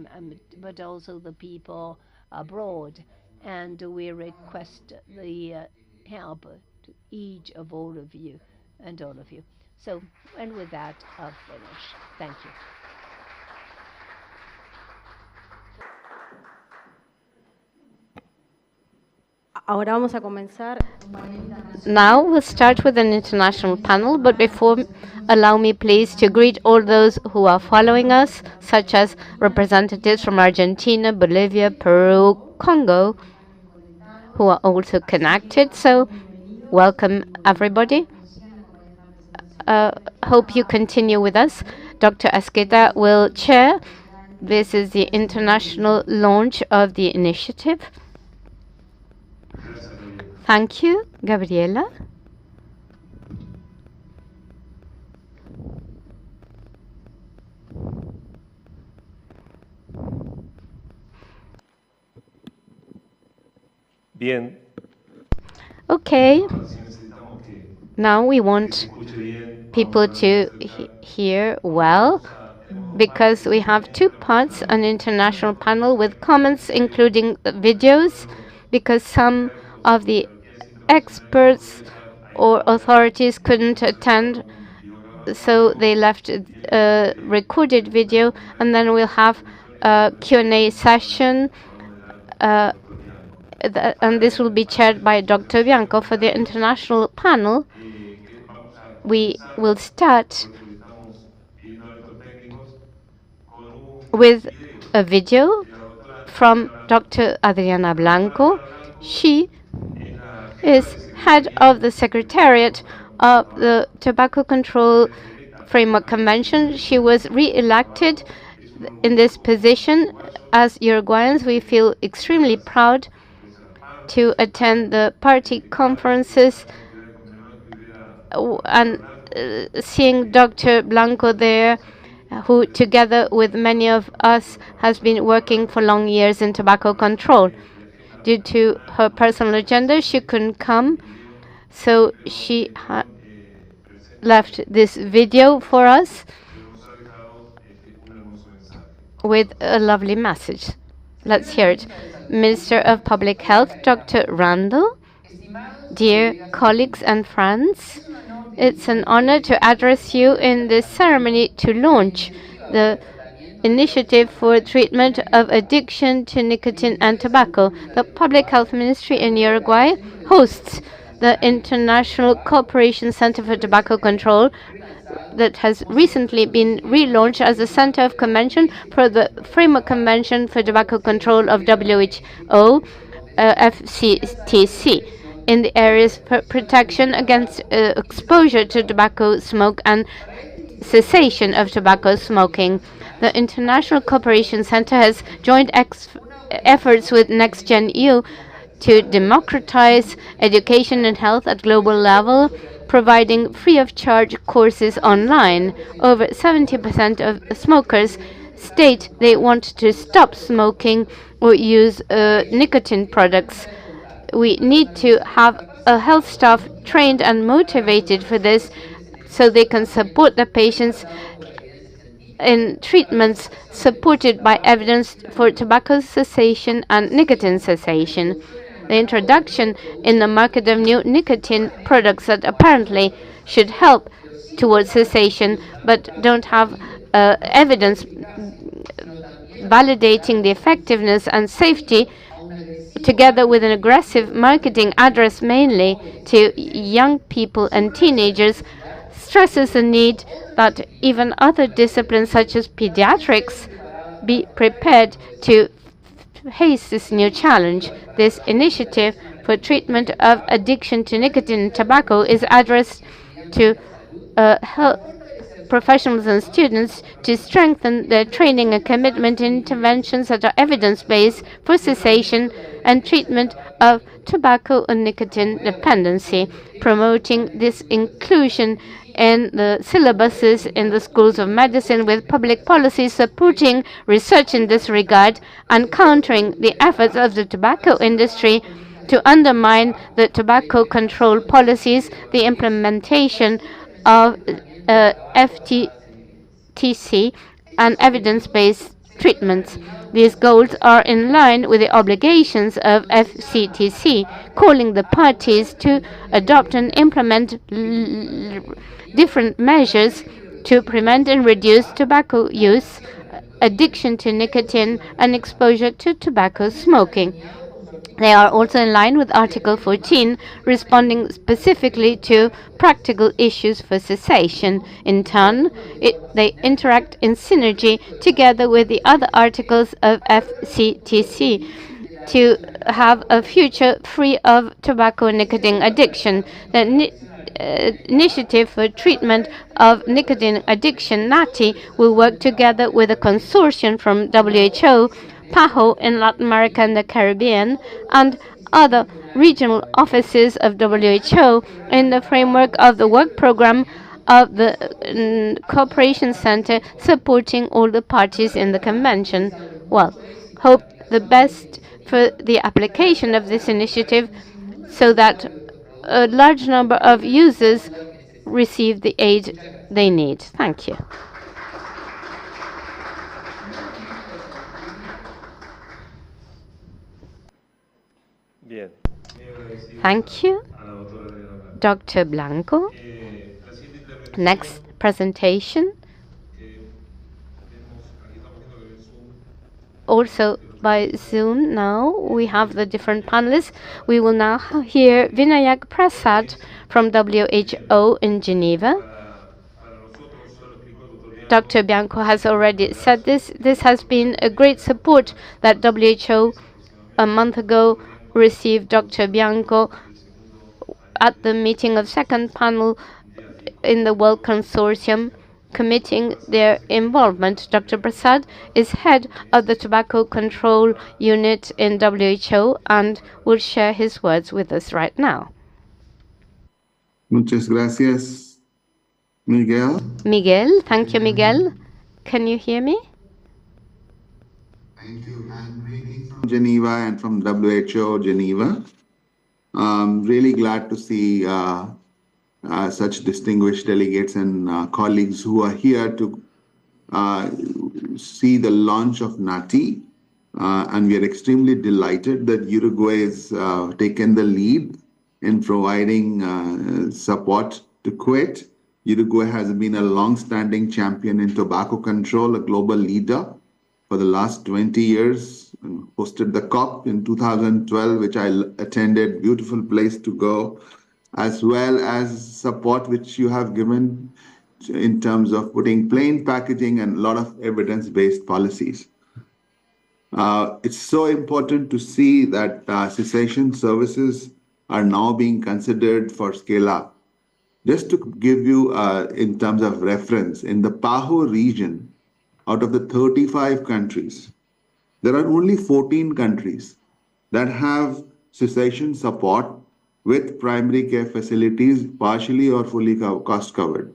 S2: but also the people abroad, and we request the help to each of all of you and all of you. So, and with that, I'll finish. Thank you.
S1: Ahora vamos a comenzar.
S5: Now we'll start with an international panel, but before, allow me please to greet all those who are following us, such as representatives from Argentina, Bolivia, Peru, Congo, who are also connected. So welcome everybody. Hope you continue with us. Dr. Asqueta will chair. This is the international launch of the initiative. Thank you, Gabriela.
S6: Bien.
S5: Okay. Now we want people to hear well, because we have two parts, an international panel with comments including videos, because some of the experts or authorities couldn't attend, so they left a recorded video, and then we'll have a Q&A session, and this will be chaired by Dr. Bianco. For the international panel, we will start with a video from Dr. Adriana Blanco. She is head of the Secretariat of the Tobacco Control Framework Convention. She was re-elected in this position. As Uruguayans, we feel extremely proud to attend the party conferences, and seeing Dr. Blanco there, who together with many of us has been working for long years in tobacco control. Due to her personal agenda, she couldn't come, so she left this video for us with a lovely message. Let's hear it. Minister of Public Health, Dr. Randall, dear colleagues and friends, it's an honor to address you in this ceremony to launch the Initiative for Treatment of Addiction to Nicotine and Tobacco. The Public Health Ministry in Uruguay hosts the International Cooperation Center for Tobacco Control that has recently been relaunched as a Center of Convention for the Framework Convention for Tobacco Control of WHO, FCTC, in the areas for protection against exposure to tobacco smoke and cessation of tobacco smoking. The International Cooperation Center has joined efforts with NextGen EU to democratize education and health at global level, providing free of charge courses online. Over 70% of smokers state they want to stop smoking or use nicotine products. We need to have a health staff trained and motivated for this, so they can support the patients in treatments supported by evidence for tobacco cessation and nicotine cessation. The introduction in the market of new nicotine products that apparently should help towards cessation but don't have evidence validating the effectiveness and safety, together with an aggressive marketing addressed mainly to young people and teenagers, stresses the need that even other disciplines such as pediatrics be prepared to face this new challenge. This initiative for treatment of addiction to nicotine and tobacco is addressed to health professionals and students to strengthen their training and commitment in interventions that are evidence-based for cessation and treatment of tobacco and nicotine dependency, promoting this inclusion in the syllabuses in the schools of medicine, with public policies supporting research in this regard and countering the efforts of the tobacco industry to undermine the tobacco control policies, the implementation of FTTC and evidence-based treatments. These goals are in line with the obligations of FCTC, calling the parties to adopt and implement different measures to prevent and reduce tobacco use, addiction to nicotine, and exposure to tobacco smoking. They are also in line with Article 14, responding specifically to practical issues for cessation. In turn, they interact in synergy together with the other articles of FCTC to have a future free of tobacco and nicotine addiction. The Initiative for Treatment of Nicotine Addiction, NATI, will work together with a consortium from WHO, PAHO in Latin America and the Caribbean, and other regional offices of WHO in the framework of the work program of the Cooperation Center, supporting all the parties in the convention. Well, hope the best for the application of this initiative so that a large number of users receive the aid they need. Thank you. Thank you. Dr. Blanco. Next presentation. Also by Zoom now, we have the different panelists. We will now hear Vinayak Prasad from WHO in Geneva. Dr. Bianco has already said this. This has been a great support that WHO a month ago received Dr. Bianco at the meeting of second panel in the World Consortium committing their involvement. Dr. Prasad is head of the Tobacco Control Unit in WHO and will share his words with us right now.
S6: Muchas gracias, Miguel.
S5: Miguel, thank you, Miguel. Can you hear me?
S6: Thank you. I'm reading from Geneva and from WHO Geneva. I'm really glad to see such distinguished delegates and colleagues who are here to see the launch of NATI. And we are extremely delighted that Uruguay has taken the lead in providing support to quit. Uruguay has been a long-standing champion in tobacco control, a global leader for the last 20 years, and hosted the COP in 2012, which I attended, beautiful place to go, as well as support which you have given in terms of putting plain packaging and a lot of evidence-based policies. It's so important to see that cessation services are now being considered for scale-up. Just to give you in terms of reference, in the PAHO region, out of the 35 countries, there are only 14 countries that have cessation support with primary care facilities partially or fully cost covered.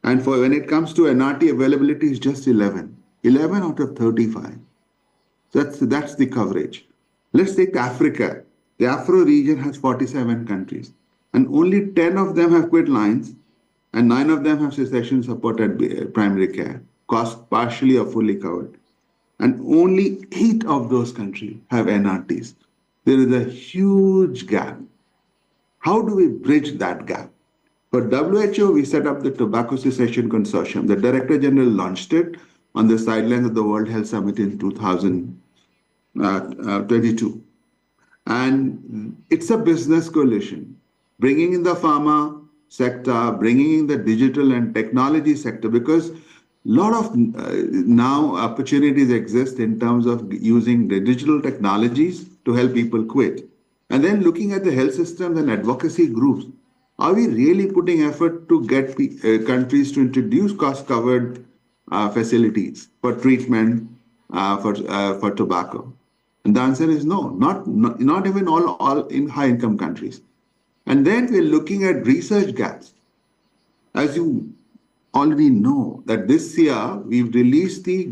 S6: And for when it comes to NRT, availability is just 11 out of 35. That's the coverage. Let's take Africa. The Afro region has 47 countries, and only 10 of them have quit lines, and 9 of them have cessation supported primary care, cost partially or fully covered. And only 8 of those countries have NRTs. There is a huge gap. How do we bridge that gap? For WHO, we set up the Tobacco Cessation Consortium. The Director General launched it on the sidelines of the World Health Summit in 2022. And it's a business coalition, bringing in the pharma sector, bringing in the digital and technology sector, because a lot of now opportunities exist in terms of using the digital technologies to help people quit. And then looking at the health systems and advocacy groups, are we really putting effort to get countries to introduce cost-covered facilities for treatment for tobacco? And the answer is no, not even all in high-income countries. And then we're looking at research gaps. As you already know, that this year we've released the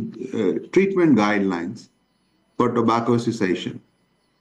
S6: treatment guidelines for tobacco cessation.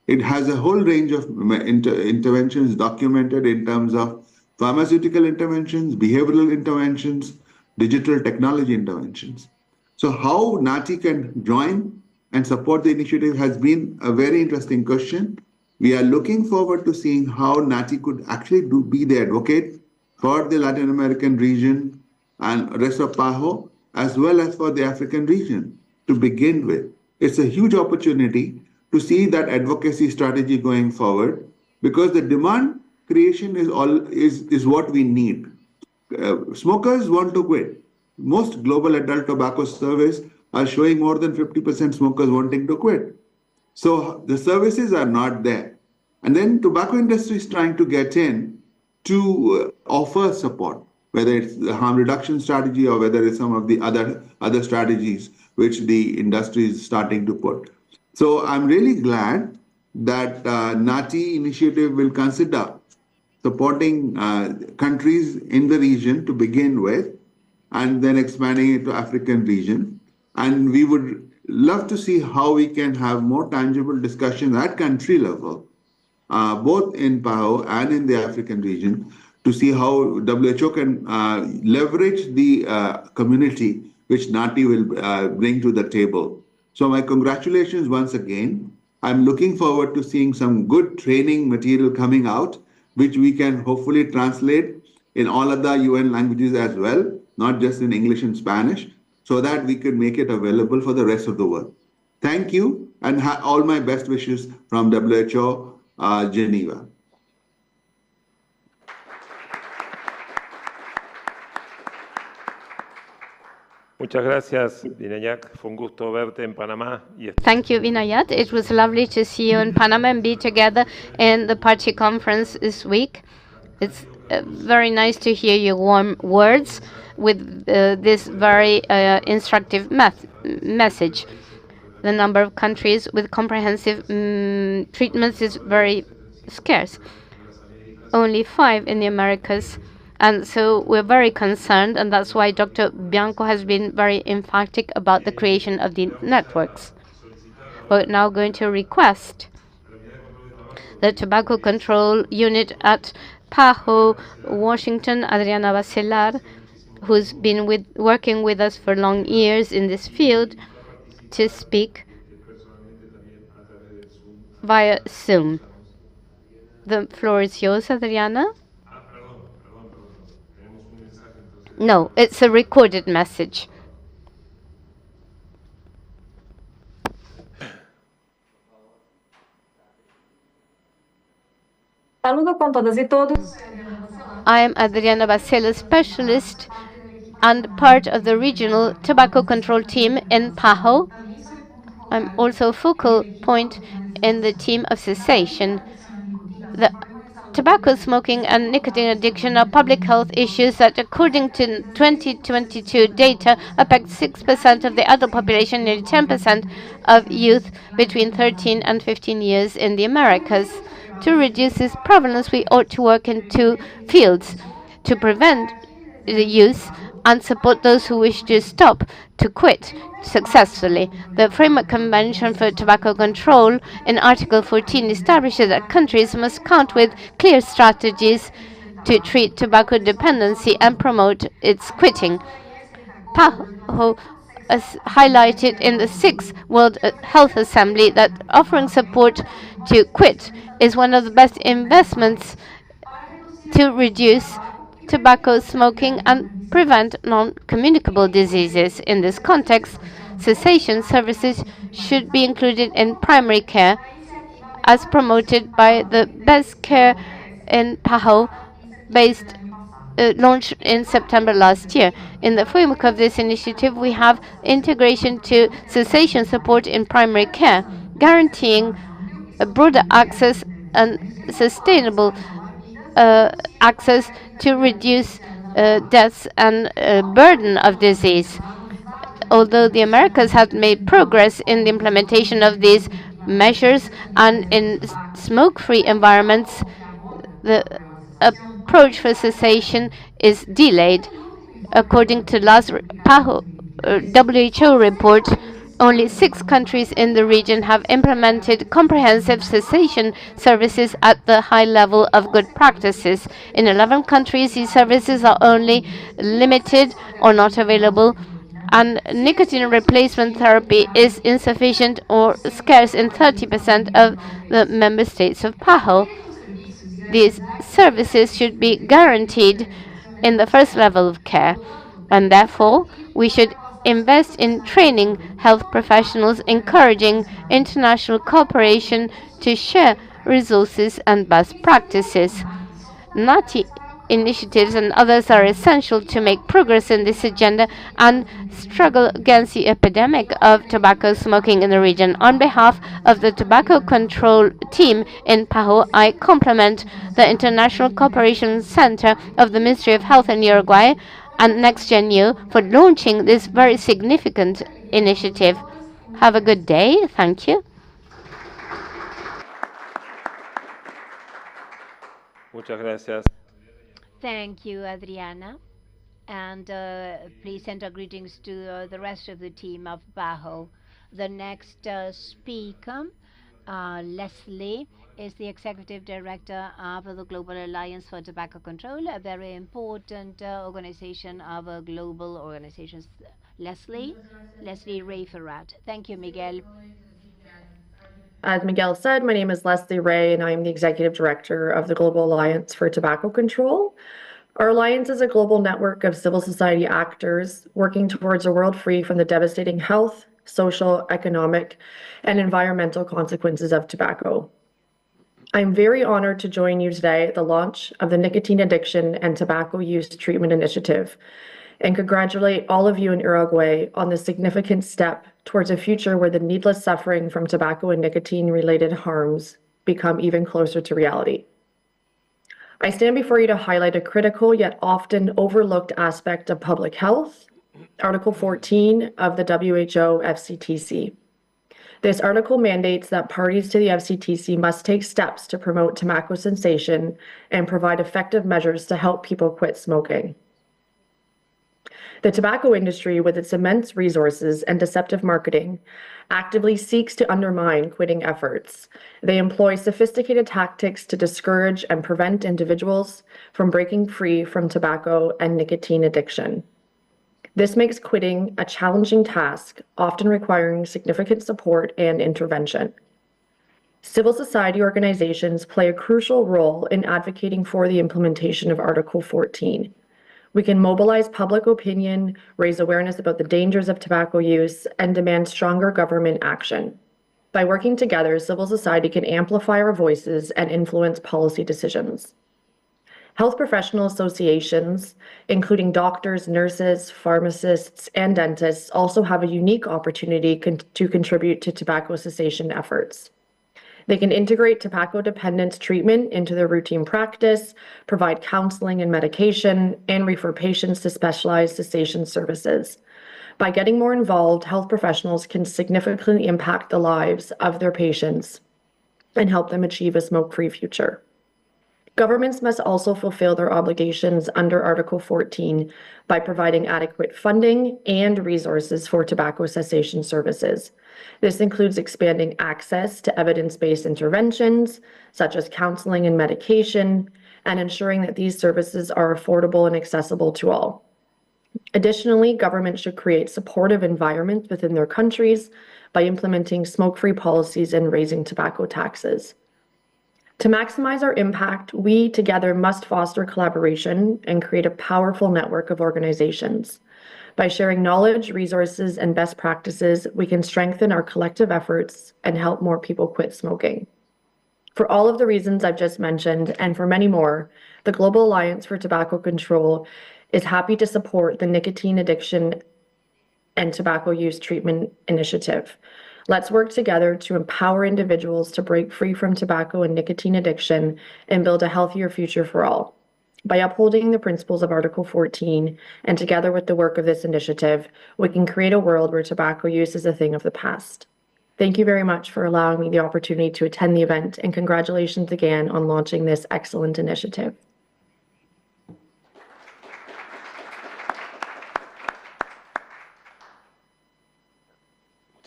S6: It has a whole range of interventions documented in terms of pharmaceutical interventions, behavioral interventions, digital technology interventions. So how NATI can join and support the initiative has been a very interesting question. We are looking forward to seeing how NATI could actually be the advocate for the Latin American region and rest of PAHO, as well as for the African region to begin with. It's a huge opportunity to see that advocacy strategy going forward, because the demand creation is what we need. Smokers want to quit. Most global adult tobacco surveys are showing more than 50% smokers wanting to quit. So the services are not there. And then tobacco industry is trying to get in to offer support, whether it's the harm reduction strategy or whether it's some of the other strategies which the industry is starting to put. So I'm really glad that NATI initiative will consider supporting countries in the region to begin with, and then expanding it to African region. And we would love to see how we can have more tangible discussions at country level, both in PAHO and in the African region, to see how WHO can leverage the community which NATI will bring to the table. So my congratulations once again. I'm looking forward to seeing some good training material coming out which we can hopefully translate in all other UN languages as well, not just in English and Spanish, so that we could make it available for the rest of the world. Thank you, and all my best wishes from WHO Geneva.
S7: Muchas gracias, Vinayak. Fue un gusto verte en Panamá.
S5: Thank you, Vinayat. It was lovely to see you in Panama and be together in the party conference this week. It's very nice to hear your warm words with this very instructive message. The number of countries with comprehensive treatments is very scarce. Only 5 in the Americas. And so we're very concerned, and that's why Dr. Bianco has been very emphatic about the creation of the networks. We're now going to request the Tobacco Control Unit at PAHO, Washington, Adriana Bacelar, who's been working with us for long years in this field, to speak via Zoom. The floor is yours, Adriana. No, it's a recorded message.
S8: Saludo com todas e todos.
S5: I am Adriana Bacelar, specialist and part of the regional tobacco control team in PAHO. I'm also a focal point in the team of cessation. The tobacco smoking and nicotine addiction are public health issues that, according to 2022 data, affect 6% of the adult population, nearly 10% of youth between 13 and 15 years in the Americas. To reduce this prevalence, we ought to work in 2 fields: to prevent the use and support those who wish to stop, to quit successfully. The Framework Convention for Tobacco Control in Article 14 establishes that countries must count with clear strategies to treat tobacco dependency and promote its quitting. PAHO has highlighted in the 6th World Health Assembly that offering support to quit is one of the best investments to reduce tobacco smoking and prevent non-communicable diseases. In this context, cessation services should be included in primary care, as promoted by the Best Care in PAHO, launched in September last year. In the framework of this initiative, we have integration to cessation support in primary care, guaranteeing a broader access and sustainable access to reduce deaths and burden of disease. Although the Americas have made progress in the implementation of these measures and in smoke-free environments, the approach for cessation is delayed. According to last WHO report, only 6 countries in the region have implemented comprehensive cessation services at the high level of good practices. In 11 countries, these services are only limited or not available, and nicotine replacement therapy is insufficient or scarce in 30% of the member states of PAHO. These services should be guaranteed in the first level of care, and therefore we should invest in training health professionals, encouraging international cooperation to share resources and best practices. NATI initiatives and others are essential to make progress in this agenda and struggle against the epidemic of tobacco smoking in the region. On behalf of the tobacco control team in PAHO, I compliment the International Cooperation Center of the Ministry of Health in Uruguay and NextGenU for launching this very significant initiative. Have a good day. Thank you.
S7: Muchas gracias.
S2: Thank you, Adriana. And please send our greetings to the rest of the team of PAHO. The next speaker, Leslie, is the Executive Director of the Global Alliance for Tobacco Control, a very important organization of global organizations. Leslie Rayferat. Thank you, Miguel.
S8: As Miguel said, my name is Leslie Ray, and I am the Executive Director of the Global Alliance for Tobacco Control. Our alliance is a global network of civil society actors working towards a world free from the devastating health, social, economic, and environmental consequences of tobacco. I'm very honored to join you today at the launch of the Nicotine Addiction and Tobacco Use Treatment Initiative, and congratulate all of you in Uruguay on this significant step towards a future where the needless suffering from tobacco and nicotine-related harms become even closer to reality. I stand before you to highlight a critical yet often overlooked aspect of public health, Article 14 of the WHO FCTC. This article mandates that parties to the FCTC must take steps to promote tobacco cessation and provide effective measures to help people quit smoking. The tobacco industry, with its immense resources and deceptive marketing, actively seeks to undermine quitting efforts. They employ sophisticated tactics to discourage and prevent individuals from breaking free from tobacco and nicotine addiction. This makes quitting a challenging task, often requiring significant support and intervention. Civil society organizations play a crucial role in advocating for the implementation of Article 14. We can mobilize public opinion, raise awareness about the dangers of tobacco use, and demand stronger government action. By working together, civil society can amplify our voices and influence policy decisions. Health professional associations, including doctors, nurses, pharmacists, and dentists, also have a unique opportunity to contribute to tobacco cessation efforts. They can integrate tobacco dependence treatment into their routine practice, provide counseling and medication, and refer patients to specialized cessation services. By getting more involved, health professionals can significantly impact the lives of their patients and help them achieve a smoke-free future. Governments must also fulfill their obligations under Article 14 by providing adequate funding and resources for tobacco cessation services. This includes expanding access to evidence-based interventions, such as counseling and medication, and ensuring that these services are affordable and accessible to all. Additionally, governments should create supportive environments within their countries by implementing smoke-free policies and raising tobacco taxes. To maximize our impact, we together must foster collaboration and create a powerful network of organizations. By sharing knowledge, resources, and best practices, we can strengthen our collective efforts and help more people quit smoking. For all of the reasons I've just mentioned, and for many more, the Global Alliance for Tobacco Control is happy to support the Nicotine Addiction and Tobacco Use Treatment Initiative. Let's work together to empower individuals to break free from tobacco and nicotine addiction and build a healthier future for all. By upholding the principles of Article 14, and together with the work of this initiative, we can create a world where tobacco use is a thing of the past. Thank you very much for allowing me the opportunity to attend the event, and congratulations again on launching this excellent initiative.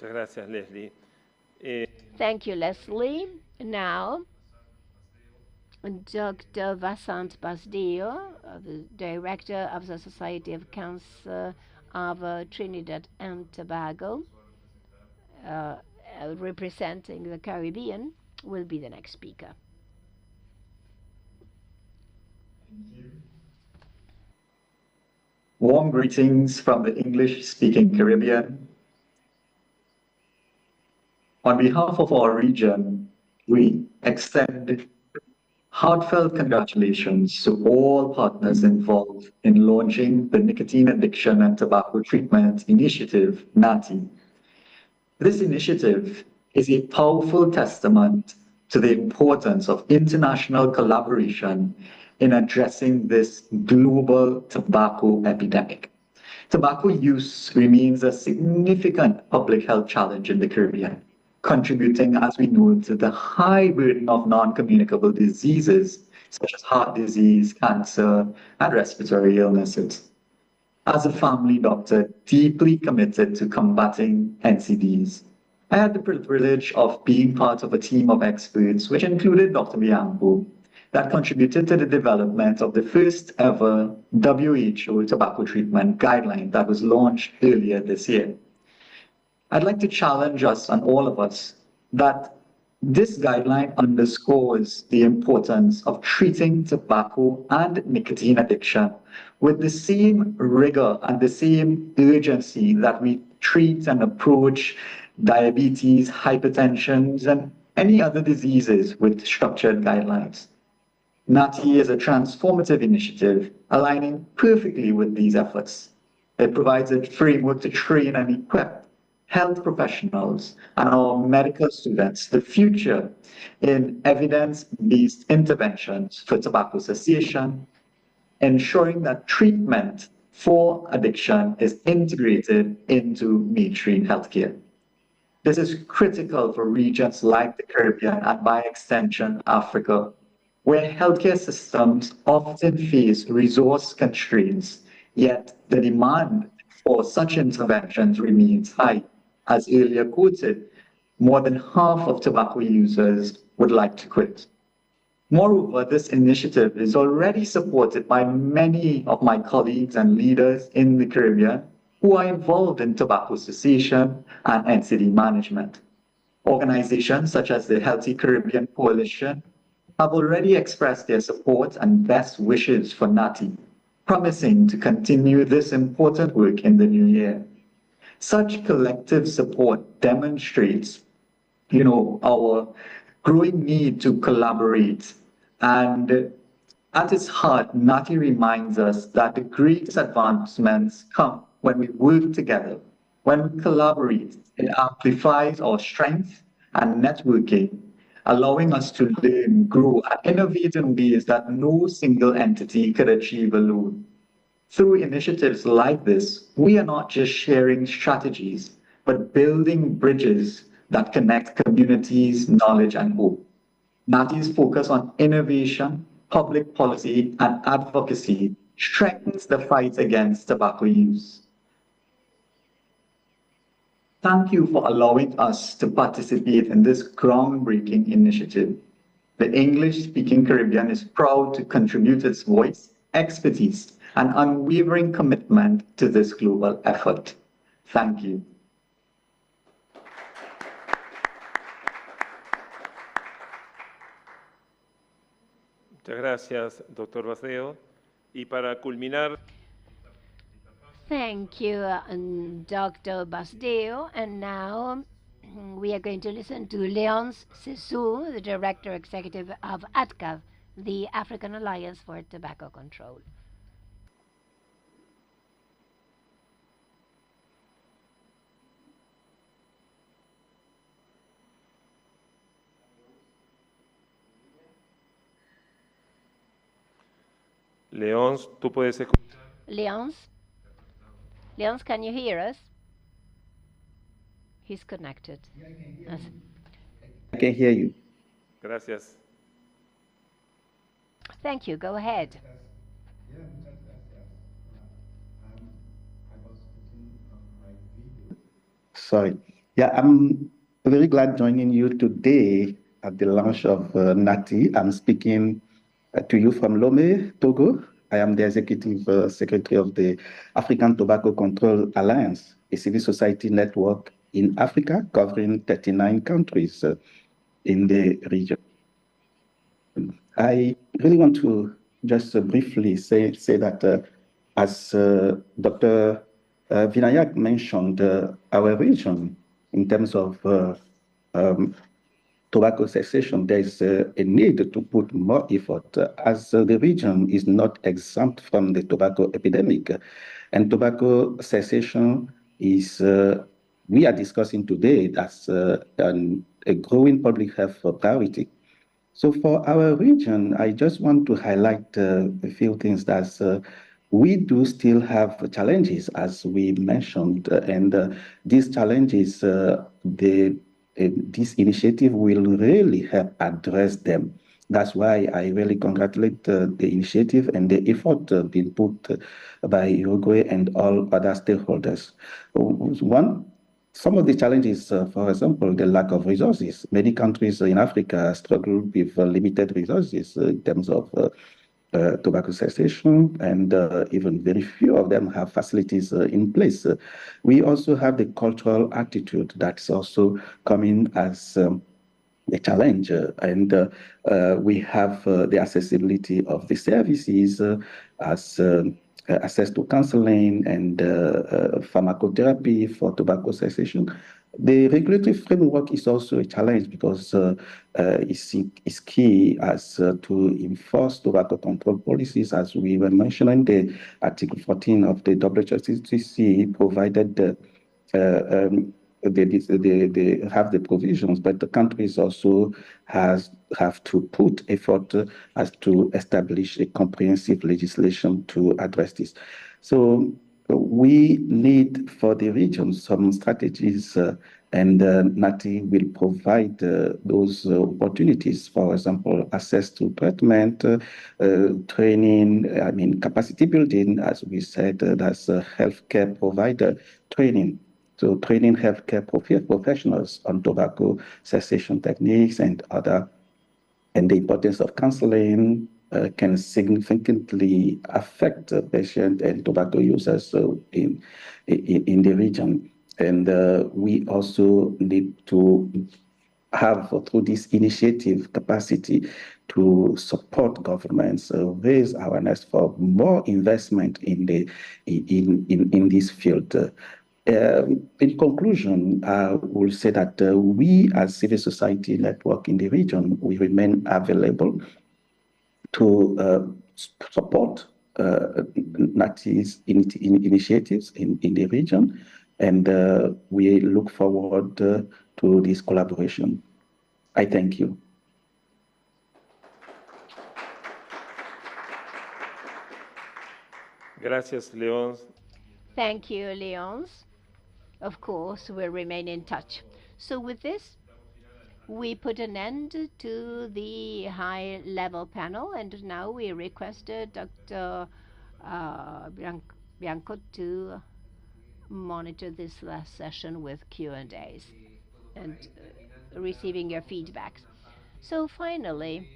S7: Muchas gracias, Leslie.
S2: Thank you, Leslie. Now, Dr. Vasant Basdeo, the Director of the Society of Cancer of Trinidad and Tobago, representing the Caribbean, will be the next speaker.
S9: Thank you. Warm greetings from the English-speaking Caribbean. On behalf of our region, we extend heartfelt congratulations to all partners involved in launching the Nicotine Addiction and Tobacco Treatment Initiative, NATI. This initiative is a powerful testament to the importance of international collaboration in addressing this global tobacco epidemic. Tobacco use remains a significant public health challenge in the Caribbean, contributing, as we know, to the high burden of non-communicable diseases such as heart disease, cancer, and respiratory illnesses. As a family doctor deeply committed to combating NCDs, I had the privilege of being part of a team of experts, which included Dr. Bianco, that contributed to the development of the first ever WHO tobacco treatment guideline that was launched earlier this year. I'd like to challenge us and all of us that This guideline underscores the importance of treating tobacco and nicotine addiction with the same rigor and the same urgency that we treat and approach diabetes, hypertension, and any other diseases with structured guidelines. NATI is a transformative initiative aligning perfectly with these efforts. It provides a framework to train and equip health professionals and our medical students, the future in evidence-based interventions for tobacco cessation, ensuring that treatment for addiction is integrated into mainstream healthcare. This is critical for regions like the Caribbean and by extension, Africa, where healthcare systems often face resource constraints, yet the demand for such interventions remains high. As earlier quoted, more than half of tobacco users would like to quit. Moreover, this initiative is already supported by many of my colleagues and leaders in the Caribbean who are involved in tobacco cessation and NCD management. Organizations such as the Healthy Caribbean Coalition have already expressed their support and best wishes for NATI, promising to continue this important work in the new year. Such collective support demonstrates, our growing need to collaborate. And at its heart, NATI reminds us that the greatest advancements come when we work together. When we collaborate, it amplifies our strength and networking, allowing us to learn, grow, and innovate in ways that no single entity could achieve alone. Through initiatives like this, we are not just sharing strategies, but building bridges that connect communities, knowledge, and hope. NATI's focus on innovation, public policy, and advocacy strengthens the fight against tobacco use. Thank you for allowing us to participate in this groundbreaking initiative. The English-speaking Caribbean is proud to contribute its voice, expertise, and unwavering commitment to this global effort. Thank you.
S7: Muchas gracias, doctor Basdeo. Y para culminar...
S2: Thank you, Dr. Basdeo. And now we are going to listen to Léonce Sissou, the Director Executive of ATCAV, the African Alliance for Tobacco Control.
S7: Léonce, ¿tú puedes escuchar?
S2: Léonce, can you hear us? He's connected.
S10: I can hear you.
S7: Gracias.
S2: Thank you. Go ahead.
S10: Sorry. Yeah, I'm very glad joining you today at the launch of NATI. I'm speaking to you from Lomé, Togo. I am the Executive Secretary of the African Tobacco Control Alliance, a civil society network in Africa covering 39 countries in the region. I really want to just briefly say that as Dr. Vinayak mentioned, our region, in terms of tobacco cessation, there is a need to put more effort as the region is not exempt from the tobacco epidemic. And tobacco cessation is, we are discussing today as a growing public health priority. So for our region, I just want to highlight a few things that we do still have challenges, as we mentioned, and these challenges, this initiative will really help address them. That's why I really congratulate the initiative and the effort being put by Uruguay and all other stakeholders. Some of the challenges, for example, the lack of resources. Many countries in Africa struggle with limited resources in terms of tobacco cessation, and even very few of them have facilities in place. We also have the cultural attitude that's also coming as challenge. We have the accessibility of the services as access to counseling and pharmacotherapy for tobacco cessation. The regulatory framework is also a challenge because it's key as to enforce tobacco control policies, as we were mentioning. The Article 14 of the WHCC provided they have the provisions, but the countries also have to put effort as to establish a comprehensive legislation to address this. So we need for the region some strategies, and NATI will provide those opportunities. For example, access to treatment, training, capacity building, as we said, that's a healthcare provider training. So training healthcare professionals on tobacco cessation techniques and the importance of counseling can significantly affect patient and tobacco users in the region. And we also need to have, through this initiative, capacity to support governments, raise awareness for more investment in this field. In conclusion, I will say that we as civil society network in the region, we remain available to support NATI's initiatives in the region, and we look forward to this collaboration. I thank you.
S7: Gracias, León.
S2: Thank you, Leons. Of course, we'll remain in touch. So with this, we put an end to the high-level panel, and now we requested Dr. Bianco to monitor this last session with Q&As and receiving your feedbacks. So finally,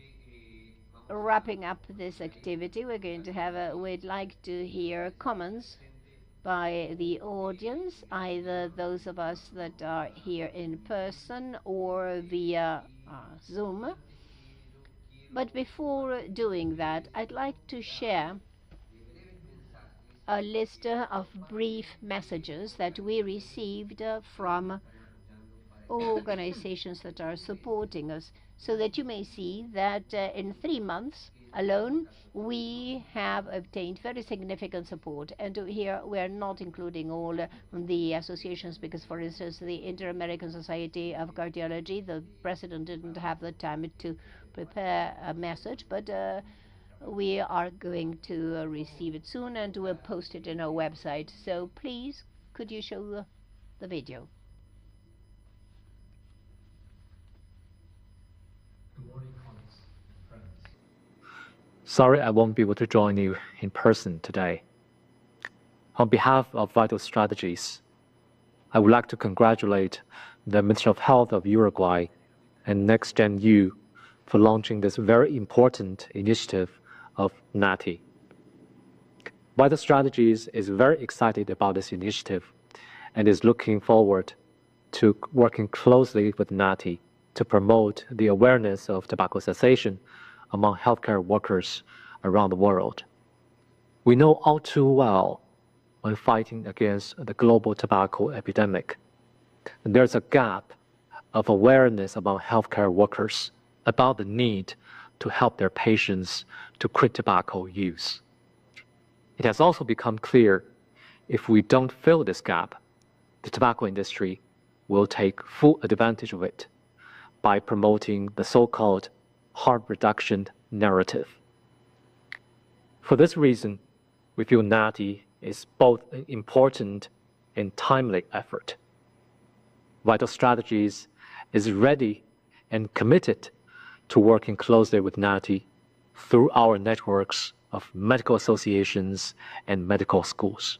S2: wrapping up this activity, we'd like to hear comments by the audience, either those of us that are here in person or via Zoom. But before doing that, I'd like to share a list of brief messages that we received from organizations that are supporting us, so that you may see that in 3 months alone, we have obtained very significant support. And here we are not including all the associations, because, for instance, the Inter-American Society of Cardiology, the president didn't have the time to prepare a message, but we are going to receive it soon, and we'll post it in our website. So please, could you show the video?
S11: Sorry I won't be able to join you in person today. On behalf of Vital Strategies, I would like to congratulate the Ministry of Health of Uruguay and NextGenU for launching this very important initiative of NATI. Vital Strategies is very excited about this initiative and is looking forward to working closely with NATI to promote the awareness of tobacco cessation among healthcare workers around the world. We know all too well, when fighting against the global tobacco epidemic, there's a gap of awareness among healthcare workers about the need to help their patients to quit tobacco use. It has also become clear, if we don't fill this gap, the tobacco industry will take full advantage of it by promoting the so-called harm reduction narrative. For this reason, we feel NATI is both an important and timely effort. Vital Strategies is ready and committed to working closely with NATI through our networks of medical associations and medical schools.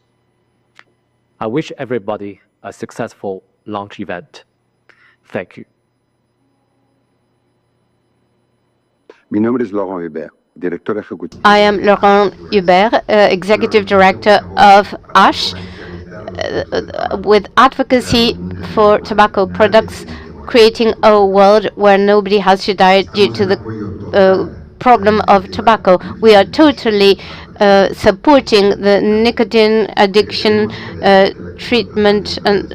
S11: I wish everybody a successful launch event. Thank you.
S12: Mi nombre es Laurent Hubert, director ejecutivo.
S5: I am Laurent Hubert, Executive Director of ASH, with advocacy for tobacco products. creating a world where nobody has to die due to the problem of tobacco. We are totally supporting the nicotine addiction treatment and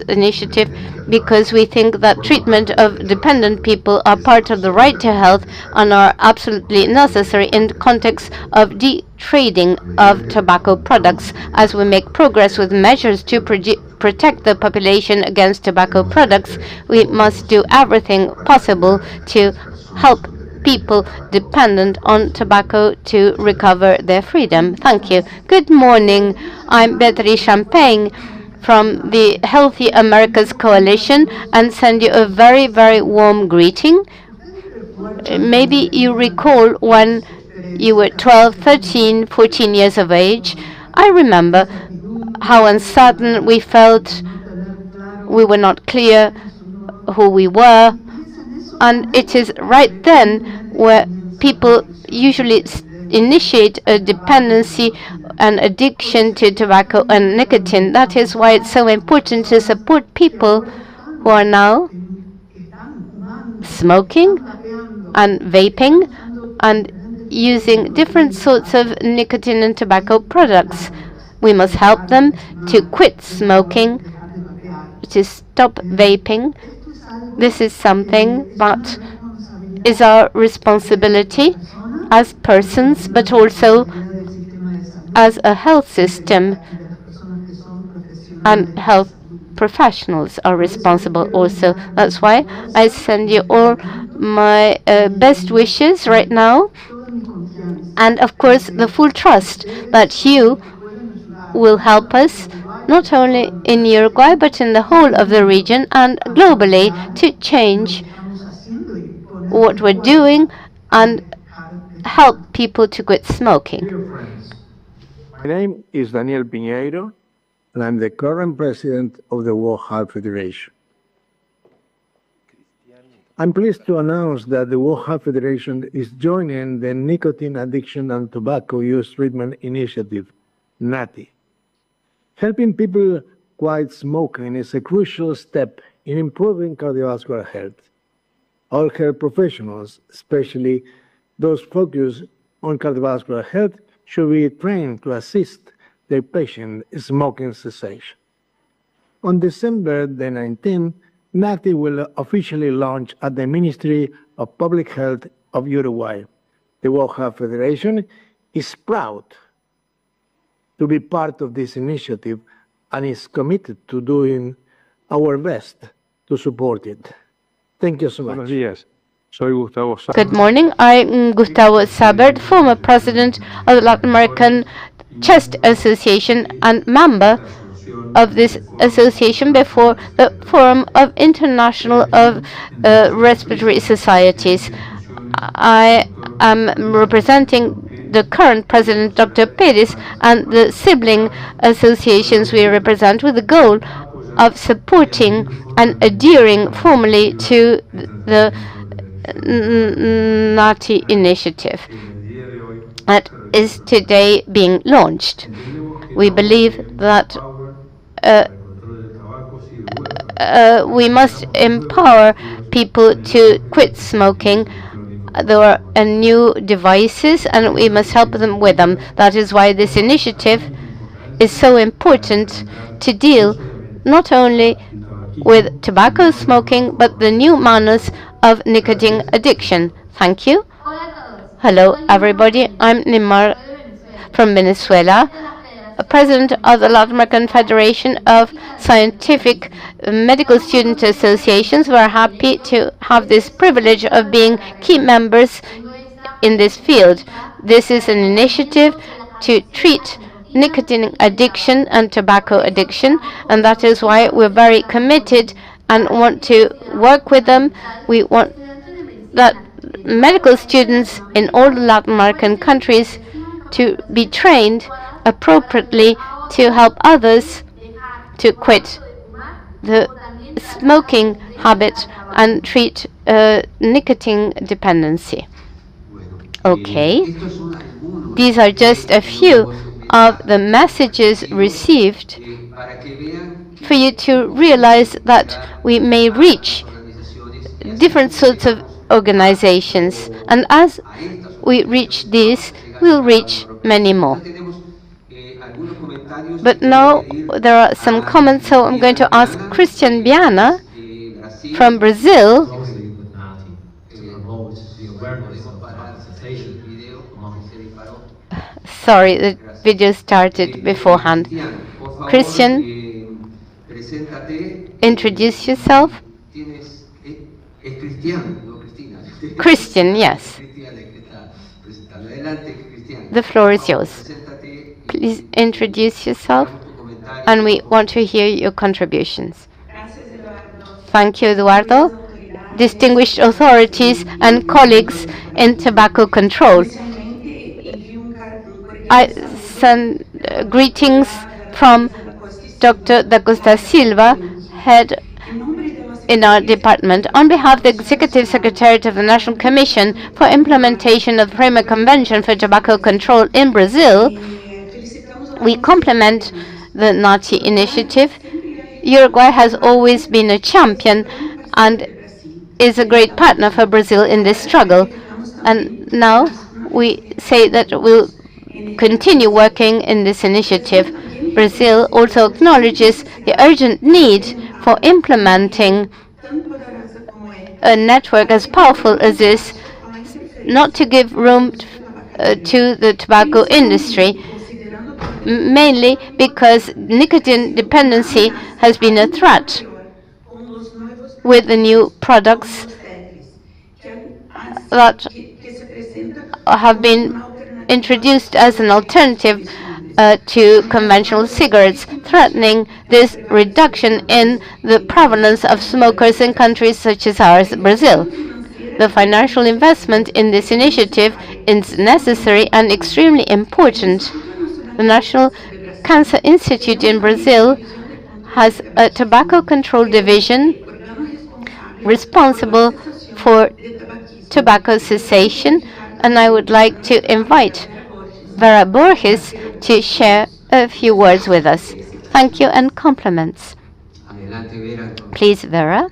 S5: initiative, because we think that treatment of dependent people are part of the right to health and are absolutely necessary in the context of de-trading of tobacco products. As we make progress with measures to protect the population against tobacco products, we must do everything possible to help people dependent on tobacco to recover their freedom. Thank you. Good morning. I'm Beatrice Champagne from the Healthy Americas Coalition and send you a very, very warm greeting. Maybe you recall when you were 12, 13, 14 years of age. I remember how uncertain we felt. We were not clear who we were. And it is right then where people usually initiate a dependency and addiction to tobacco and nicotine. That is why it's so important to support people who are now smoking and vaping and using different sorts of nicotine and tobacco products. We must help them to quit smoking, to stop vaping. This is something that is our responsibility as persons, but also as a health system, and health professionals are responsible also. That's why I send you all my best wishes right now, and of course the full trust that you will help us not only in Uruguay but in the whole of the region and globally to change what we're doing and help people to quit smoking.
S13: My name is Daniel Piñeiro, and I'm the current president of the World Health Federation. I'm pleased to announce that the World Health Federation is joining the Nicotine Addiction and Tobacco Use Treatment Initiative, NATI. Helping people quit smoking is a crucial step in improving cardiovascular health. All health professionals, especially those focused on cardiovascular health, should be trained to assist their patient in smoking cessation. On December the 19th, NATI will officially launch at the Ministry of Public Health of Uruguay. The World Health Federation is proud to be part of this initiative and is committed to doing our best to support it. Thank you so much.
S14: Buenos días. Soy Gustavo Sabert.
S5: Good morning. I'm Gustavo Sabert, former president of the Latin American Chest Association and member of this association before the Forum of International of Respiratory Societies. I am representing the current president, Dr. Perez, and the sibling associations we represent with the goal of supporting and adhering formally to the NATI initiative that is today being launched. We believe that we must empower people to quit smoking. There are new devices and we must help them with them. That is why this initiative is so important to deal not only with tobacco smoking but the new manners of nicotine addiction. Thank you. Hello everybody, I'm Nimar from Venezuela, president of the Latin American Federation of Scientific Medical Student Associations. We're happy to have this privilege of being key members in this field. This is an initiative to treat nicotine addiction and tobacco addiction, and that is why we're very committed and want to work with them. We want that medical students in all the Latin American countries to be trained appropriately to help others to quit the smoking habit and treat nicotine dependency. Okay, these are just a few of the messages received for you to realize that we may reach different sorts of organizations. And as we reach this, we'll reach many more. But now there are some comments, so I'm going to ask Christian Biana from Brazil Sorry, the video started beforehand. Christian, introduce yourself. Christian, yes. The floor is yours. Please introduce yourself, and we want to hear your contributions. Thank you, Eduardo. Distinguished authorities and colleagues in tobacco control. I send greetings from Dr. Da Costa Silva, head in our department. On behalf of the Executive Secretariat of the National Commission for Implementation of the Framework Convention for Tobacco Control in Brazil, we compliment the NATI initiative. Uruguay has always been a champion and is a great partner for Brazil in this struggle. And now we say that we'll continue working in this initiative. Brazil also acknowledges the urgent need for implementing a network as powerful as this, not to give room to the tobacco industry, mainly because nicotine dependency has been a threat with the new products that have been introduced as an alternative to conventional cigarettes, threatening this reduction in the prevalence of smokers in countries such as ours, Brazil. The financial investment in this initiative is necessary and extremely important. The National Cancer Institute in Brazil has a tobacco control division responsible for tobacco cessation, and I would like to invite Vera Borges to share a few words with us. Thank you and compliments. Please, Vera.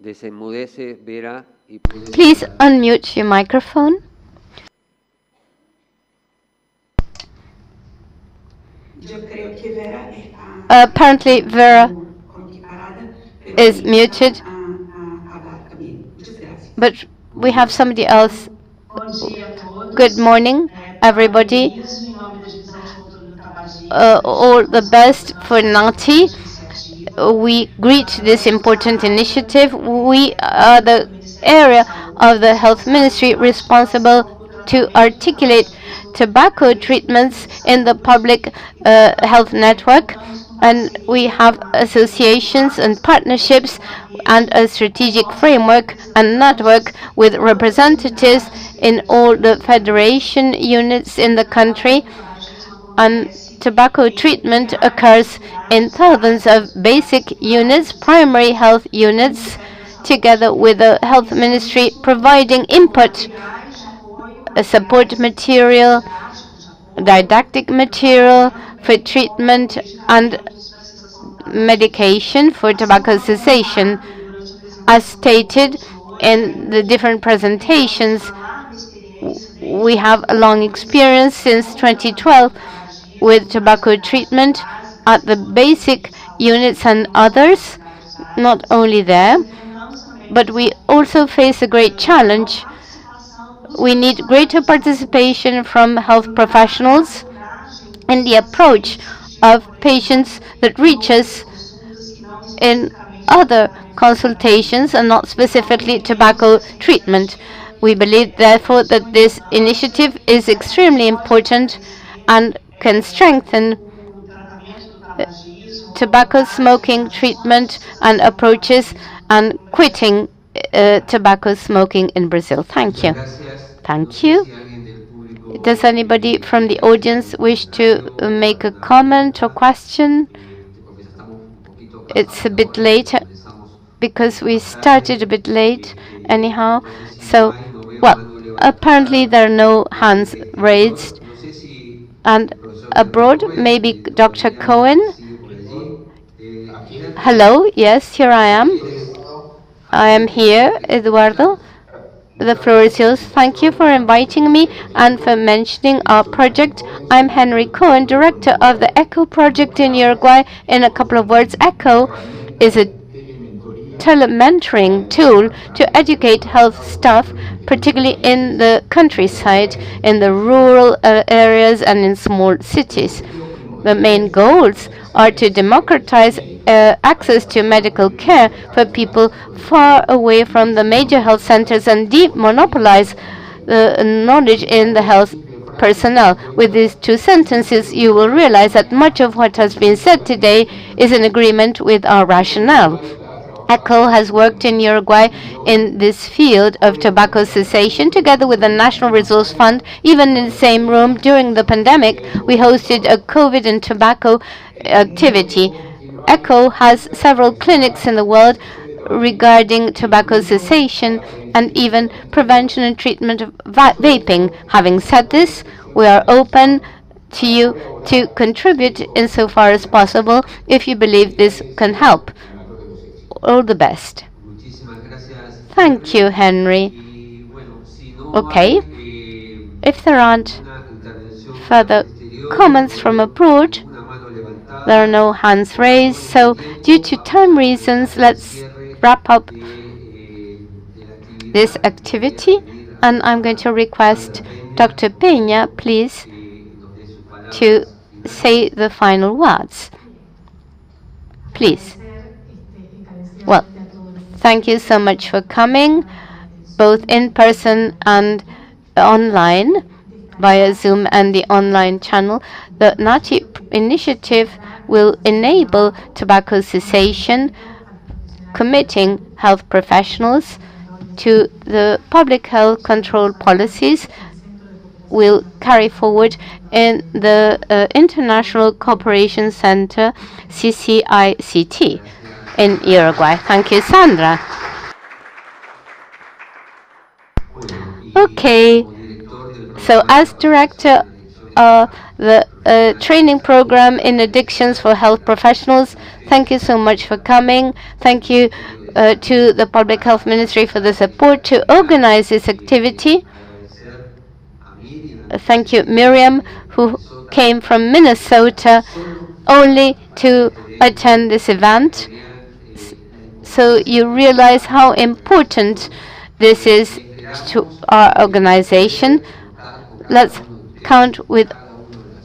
S5: Please unmute your microphone. Apparently, Vera is muted, but we have somebody else. Good morning, everybody. All the best for NATI. We greet this important initiative. We are the area of the Health Ministry responsible to articulate tobacco treatments in the public health network, and we have associations and partnerships and a strategic framework and network with representatives in all the federation units in the country. And tobacco treatment occurs in thousands of basic units, primary health units, together with the health ministry providing input, support material, didactic material for treatment and medication for tobacco cessation. As stated in the different presentations, we have a long experience since 2012 with tobacco treatment at the basic units and others, not only there, but we also face a great challenge. We need greater participation from health professionals in the approach of patients that reach us in other consultations and not specifically tobacco treatment. We believe, therefore, that this initiative is extremely important and can strengthen tobacco smoking treatment and approaches and quitting tobacco smoking in Brazil. Thank you. Thank you. Does anybody from the audience wish to make a comment or question? It's a bit late because we started a bit late anyhow. So, well, apparently there are no hands raised. And abroad, maybe Dr. Cohen? Hello, yes, here I am. I am here, Eduardo. The floor is yours. Thank you for inviting me and for mentioning our project. I'm Henry Cohen, director of the ECHO project in Uruguay. In a couple of words, ECHO is a telementoring tool to educate health staff, particularly in the countryside, in the rural areas and in small cities. The main goals are to democratize access to medical care for people far away from the major health centers and demonopolize the knowledge in the health personnel. With these two sentences, you will realize that much of what has been said today is in agreement with our rationale. ECHO has worked in Uruguay in this field of tobacco cessation together with the National Resource Fund. Even in the same room during the pandemic, we hosted a COVID and tobacco activity. ECHO has several clinics in the world regarding tobacco cessation and even prevention and treatment of vaping. Having said this, we are open to you to contribute insofar as possible if you believe this can help. All the best. Thank you, Henry. Okay. If there aren't further comments from abroad, there are no hands raised, so due to time reasons, let's wrap up this activity, and I'm going to request Dr. Peña, please, to say the final words. Please. Well, thank you so much for coming, both in person and online, via Zoom and the online channel. The NATI initiative will enable tobacco cessation, committing health professionals to the public health control policies will carry forward in the International Cooperation Center, CCICT, in Uruguay. Thank you, Sandra. Okay, so as director of the training program in addictions for health professionals, thank you so much for coming. Thank you to the Public Health Ministry for the support to organize this activity. Thank you, Miriam, who came from Minnesota only to attend this event. So you realize how important this is to our organization. Let's count with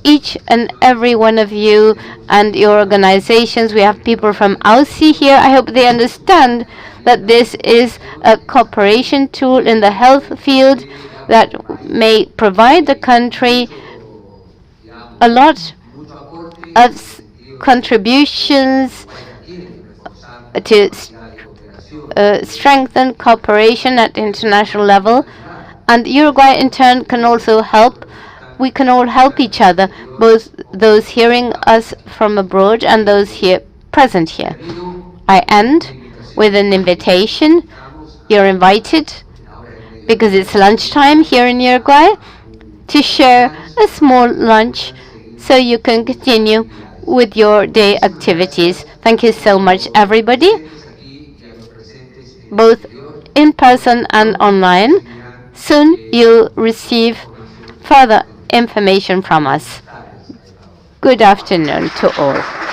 S5: each and every one of you and your organizations. We have people from AUSI here. I hope they understand that this is a cooperation tool in the health field that may provide the country a lot of contributions to strengthen cooperation at international level. And Uruguay, in turn, can also help. We can all help each other, both those hearing us from abroad and those here present here. I end with an invitation. You're invited, because it's lunchtime here in Uruguay, to share a small lunch so you can continue with your day activities. Thank you so much, everybody, both in person and online. Soon you'll receive further information from us. Good afternoon to all.